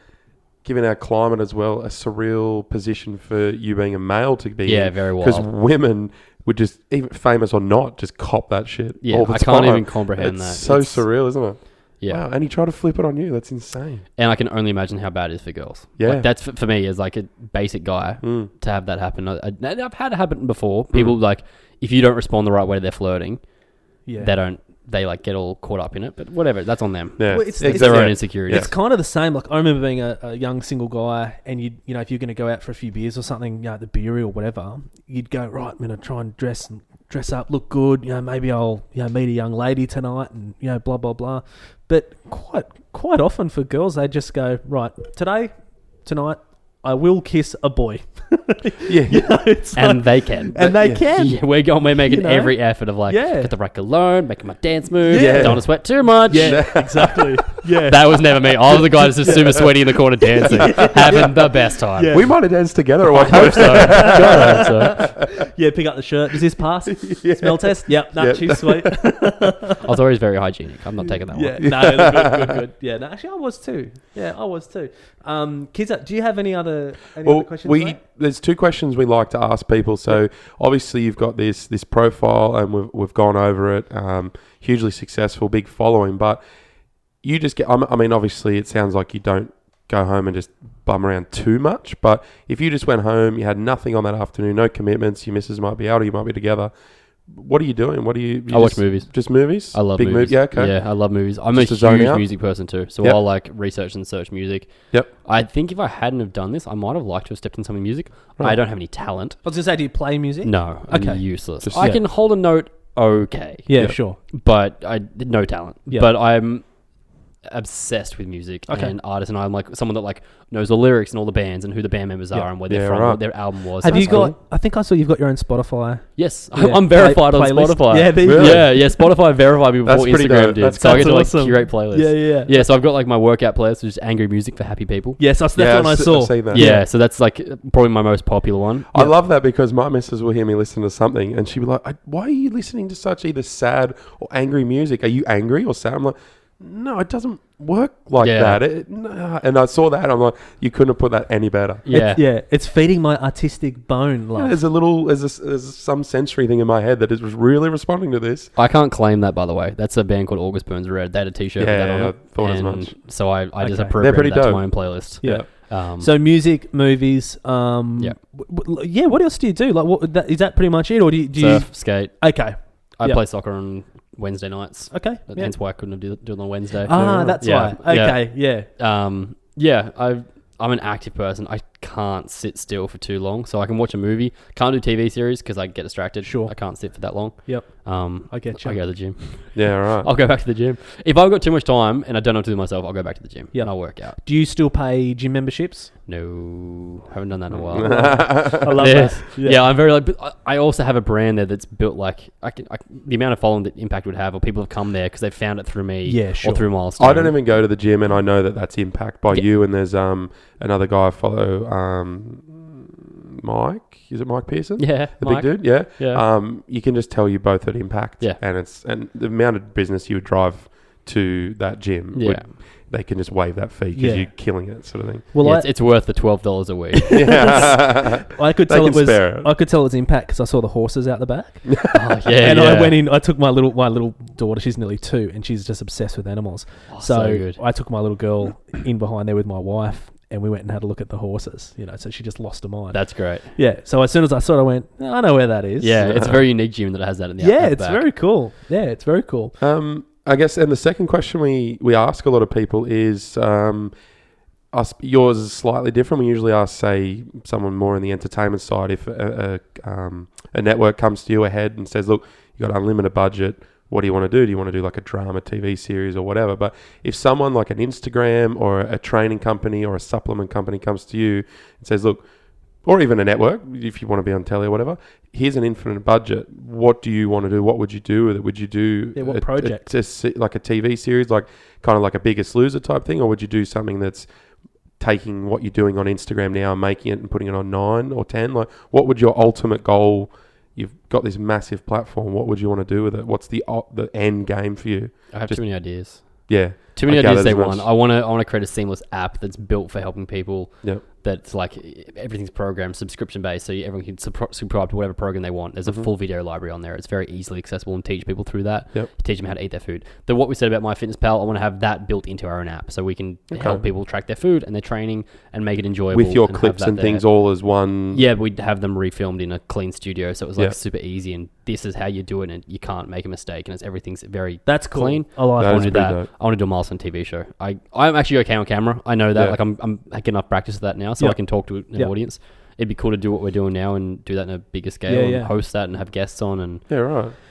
given our climate as well, a surreal position for you being a male to be Yeah, in? very wild. Because women would just, even famous or not, just cop that shit Yeah, all the I time. can't even comprehend it's that. so It's- surreal, isn't it? Yeah. Wow, and he tried to flip it on you. That's insane. And I can only imagine how bad it is for girls. Yeah. Like, that's for me as like a basic guy to have that happen. I've had it happen before. People like, if you don't respond the right way to their flirting, Yeah. they like get all caught up in it. But whatever, that's on them. Yeah, Well, it's It's their own insecurities. It's kind of the same. Like I remember being a young single guy, and if you're going to go out for a few beers or something, at the beery or whatever, you'd go right. I'm going to try and dress dress up, look good. Maybe I'll meet a young lady tonight, and blah blah blah. But quite often for girls, they just go, right, tonight, I will kiss a boy. And they can. And they can. Yeah, we're making every effort of get the right cologne, making my dance move. Don't want to sweat too much. Yeah, exactly. Yeah. That was never me. I was the guy that's just super sweaty in the corner dancing, having the best time. We might have danced together at one I hope so. God, I hope so. Yeah, pick up the shirt. Does this pass? Smell test? Yep. No, she's sweet. I was always very hygienic. I'm not taking that one. No, good. Yeah, no, actually, I was too. Kizza, do you have any other questions? There's two questions we like to ask people. So obviously you've got this profile, and we've gone over it. Hugely successful, big following, but you just get. I mean, obviously it sounds like you don't go home and just bum around too much. But if you just went home, you had nothing on that afternoon, no commitments, your missus might be out or you might be together. What are you doing? I watch movies. Just movies? I love movies. Yeah, okay. Yeah, I love movies. I'm just a huge music person too. So I'll research and search music. Yep. I think if I hadn't have done this, I might have liked to have stepped in something music. Right. I don't have any talent. I was going to say, do you play music? No. Okay. I'm useless. I can hold a note okay. Yeah, sure. But no talent. Yeah. But I'm obsessed with music and artists, and I'm someone that knows the lyrics and all the bands and who the band members are and where they're from, what their album was. Have you got? I think I saw you've got your own Spotify. Yes, I'm verified on Spotify. Yeah, really? yeah. Spotify verified me before Instagram did, so I get to awesome. curate playlists. Yeah. So I've got my workout playlist, which is angry music for happy people. Yes, that's what I saw. I've seen that. Yeah, so that's probably my most popular one. I love that because my missus will hear me listen to something and she'll be like, "Why are you listening to such either sad or angry music? Are you angry or sad?" I'm like, no, it doesn't work like that. And I saw that. I'm like, you couldn't have put that any better. Yeah. It's feeding my artistic bone. There's some sensory thing in my head that is really responding to this. I can't claim that, by the way. That's a band called August Burns Red. They had a t-shirt with that on it. I thought as much. So I just appropriated that to my own playlist. Yeah. So music, movies. What else do you do? Is that pretty much it, or do you surf, skate? Okay. I play soccer on Wednesday nights. Okay. Hence why I couldn't have do it on Wednesday. That's why. Okay. Yeah. I'm an active person. I can't sit still for too long, so I can watch a movie. Can't do TV series because I get distracted. Sure. I can't sit for that long. Yep. I get you. I go to the gym. Yeah, right. I'll go back to the gym. If I've got too much time and I don't know what to do myself, I'll go back to the gym. Yeah. And I'll work out. Do you still pay gym memberships? No, haven't done that in a while. I love that. Yeah, I'm very but I also have a brand there that's built the amount of following that Impact would have, or people have come there because they've found it through me, or through Milestone. I don't even go to the gym, and I know that that's Impact by you. And there's another guy I follow, Mike. Is it Mike Pearson? Yeah, the Mike. big dude. Yeah. You can just tell you both at Impact. Yeah, and the amount of business you would drive to that gym. Yeah. They can just waive that fee because you're killing it, sort of thing. Well, it's worth the $12 a week. I could tell it was Impact because I saw the horses out the back. I went in. I took my little daughter. She's nearly 2, and she's just obsessed with animals. So good. I took my little girl in behind there with my wife, and we went and had a look at the horses. So she just lost her mind. That's great. Yeah. So as soon as I saw it, I went, I know where that is. Yeah, it's a very unique gym that has that in the Yeah, it's very cool. Yeah, it's very cool. I guess, and the second question we ask a lot of people is, yours is slightly different. We usually ask, say, someone more in the entertainment side, if a network comes to you ahead and says, look, you got unlimited budget, what do you want to do? Do you want to do like a drama TV series or whatever? But if someone like an Instagram or a training company or a supplement company comes to you and says, look, or even a network, if you want to be on telly or whatever, here's an infinite budget. What do you want to do? What would you do with it? Would you do what project? Like a TV series, like kind of like a Biggest Loser type thing? Or would you do something that's taking what you're doing on Instagram now and making it and putting it on 9 or 10? Like, what would your ultimate goal? You've got this massive platform. What would you want to do with it? What's the end game for you? I have too many ideas. Yeah. Too many ideas day one. I want to create a seamless app that's built for helping people. Yep. That's like everything's programmed subscription based, so everyone can subscribe to whatever program they want. There's a full video library on there. It's very easily accessible and teach people through that. Yep. Teach them how to eat their food. What we said about MyFitnessPal, I want to have that built into our own app so we can help people track their food and their training and make it enjoyable. With your clips and things all as one. Yeah, we'd have them refilmed in a clean studio, so it was super easy. And this is how you do it, and you can't make a mistake. And everything's very clean. I like I want to do that. I want to do a Milestone TV show. I'm actually okay on camera. I know that. Yeah. I'm getting enough practice with that now, so I can talk to an audience. it'd be cool to do what we're doing now and do that in a bigger scale and host that and have guests on and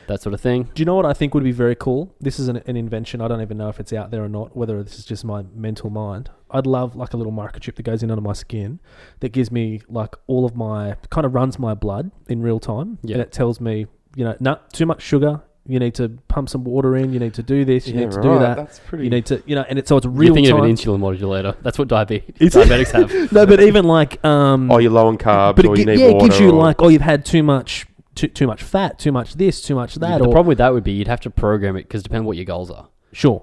that sort of thing. Do you know what I think would be very cool? This is an invention. I don't even know if it's out there or not, whether this is just my mental mind. I'd love like a little microchip that goes in under my skin that gives me like all of my, kind of runs my blood in real time. Yeah. And it tells me, too much sugar. You need to pump some water in. You need to do this. You need to do that. That's pretty. You need to, and it's real time. You're thinking of an insulin modulator. That's what diabetics have. No, but even like, you're low on carbs, but you need water. It gives you like, you've had too much fat, too much this, too much that. The problem with that would be you'd have to program it because it depends what your goals are. Sure.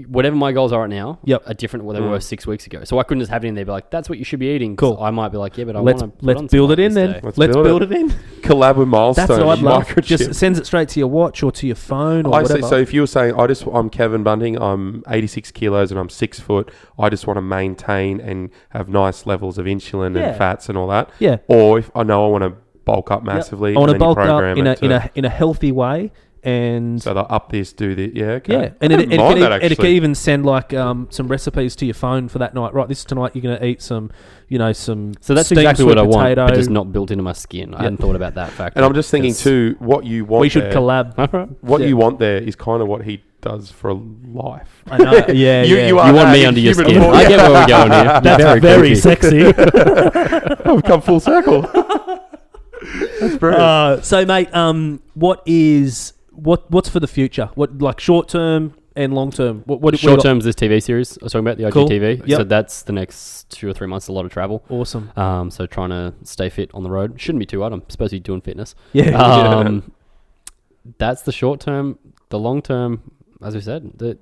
Whatever my goals are right now are different what they were 6 weeks ago. So I couldn't just have it in there and be like, that's what you should be eating. Cool. I might be like, yeah, but let's build it in then. Let's build it in. Collab with Milestone. That's what I'd love. Just sends it straight to your watch or to your phone or whatever. So if you were saying, I'm Kevin Bunting, I'm 86 kilos and I'm 6 foot, I just want to maintain and have nice levels of insulin and fats and all that. Yeah. Or if I know I want to bulk up massively. I want to bulk up in a healthy way. And so they'll up this, do this, okay. And it can even send like some recipes to your phone for that night. Right, this tonight you're going to eat some. So that's exactly what I want, but just not built into my skin. I hadn't thought about that fact. And I'm just thinking too, what you want. We should collab. What you want there is kind of what he does for life. I know. Yeah, you want me under your skin. I get where we're going here. That's very sexy. I've come full circle. That's brilliant. So, mate, what's for the future? What, like, short term and long term? What short term is this TV series I was talking about, the IGTV. Yep. So that's the next 2 or 3 months, a lot of travel. Awesome. So trying to stay fit on the road. Shouldn't be too hard. I'm supposed to be doing fitness. Yeah. That's the short term. The long term, as we said, the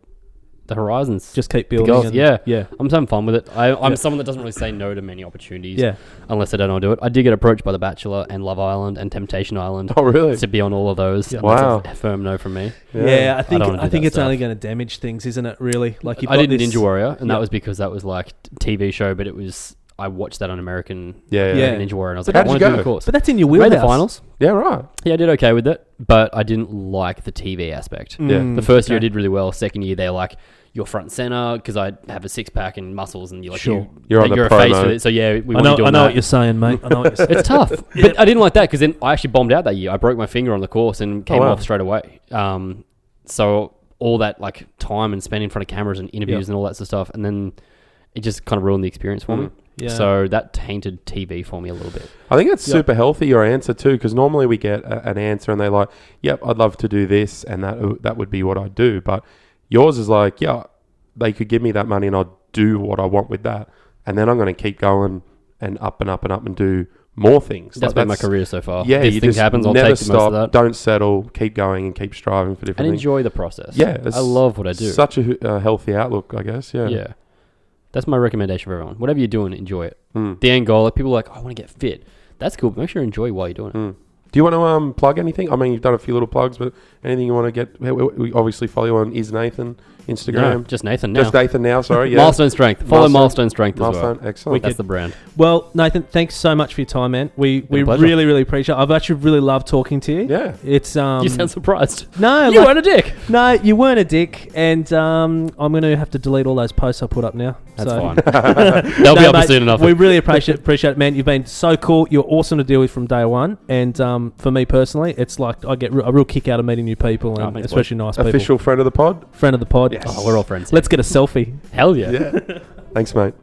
horizons. Just keep building. Yeah. I'm just having fun with it. I'm someone that doesn't really say no to many opportunities. Yeah. Unless I don't want to do it. I did get approached by The Bachelor and Love Island and Temptation Island. Oh, really? To be on all of those. Yeah. Wow. That's a firm no from me. Yeah, I think it's only going to damage things, isn't it? Really. Like I did Ninja Warrior, and that was because that was like TV show, but it was. I watched that on American Ninja Warrior, and I was like, I want to do the course. But that's in your wheelhouse. Made the finals. Yeah, right. Yeah, I did okay with it, but I didn't like the TV aspect. The first year I did really well. Second year they're like, you're front and center because I have a 6-pack and muscles, and you're like, you're on the a face with it. So yeah, we want to do that. I know what you're saying, mate. I know what you're saying. It's tough, but I didn't like that because then I actually bombed out that year. I broke my finger on the course and came off straight away. So all that like time and spending in front of cameras and interviews and all that sort of stuff, and then it just kind of ruined the experience for me. Yeah. So that tainted TV for me a little bit. I think that's super healthy, your answer too, because normally we get an answer and they're like, yep, I'd love to do this and that would be what I'd do. But yours is like, yeah, they could give me that money and I'll do what I want with that. And then I'm going to keep going and up and up and up and do more things. That's been my career so far. Yeah, these things happen, I'll take most of that. Don't settle, keep going and keep striving for different things. And enjoy the process. Yeah. I love what I do. Such a healthy outlook, I guess. Yeah. Yeah. That's my recommendation for everyone. Whatever you're doing, enjoy it. The end goal, like people are like, I want to get fit. That's cool, but make sure you enjoy while you're doing it. Do you want to plug anything? I mean, you've done a few little plugs, but anything you want to get? We obviously follow you on Is Nathan Instagram. No, just Nathan now. Just Nathan now, sorry. Yeah. Milestone Strength. Follow Milestone Strength as well. Excellent. That's the brand. Well, Nathan, thanks so much for your time, man. We really, really appreciate it. I've actually really loved talking to you. Yeah. It's You sound surprised. No. You weren't a dick. No, you weren't a dick. And I'm going to have to delete all those posts I put up now. That's fine. They'll be up soon enough. We really appreciate it, man. You've been so cool. You're awesome to deal with from day one. And for me personally, it's like I get a real kick out of meeting new people, and especially nice people. Official friend of the pod? Friend of the pod. Yes. Oh, we're all friends. Let's get a selfie. Hell yeah. Thanks, mate.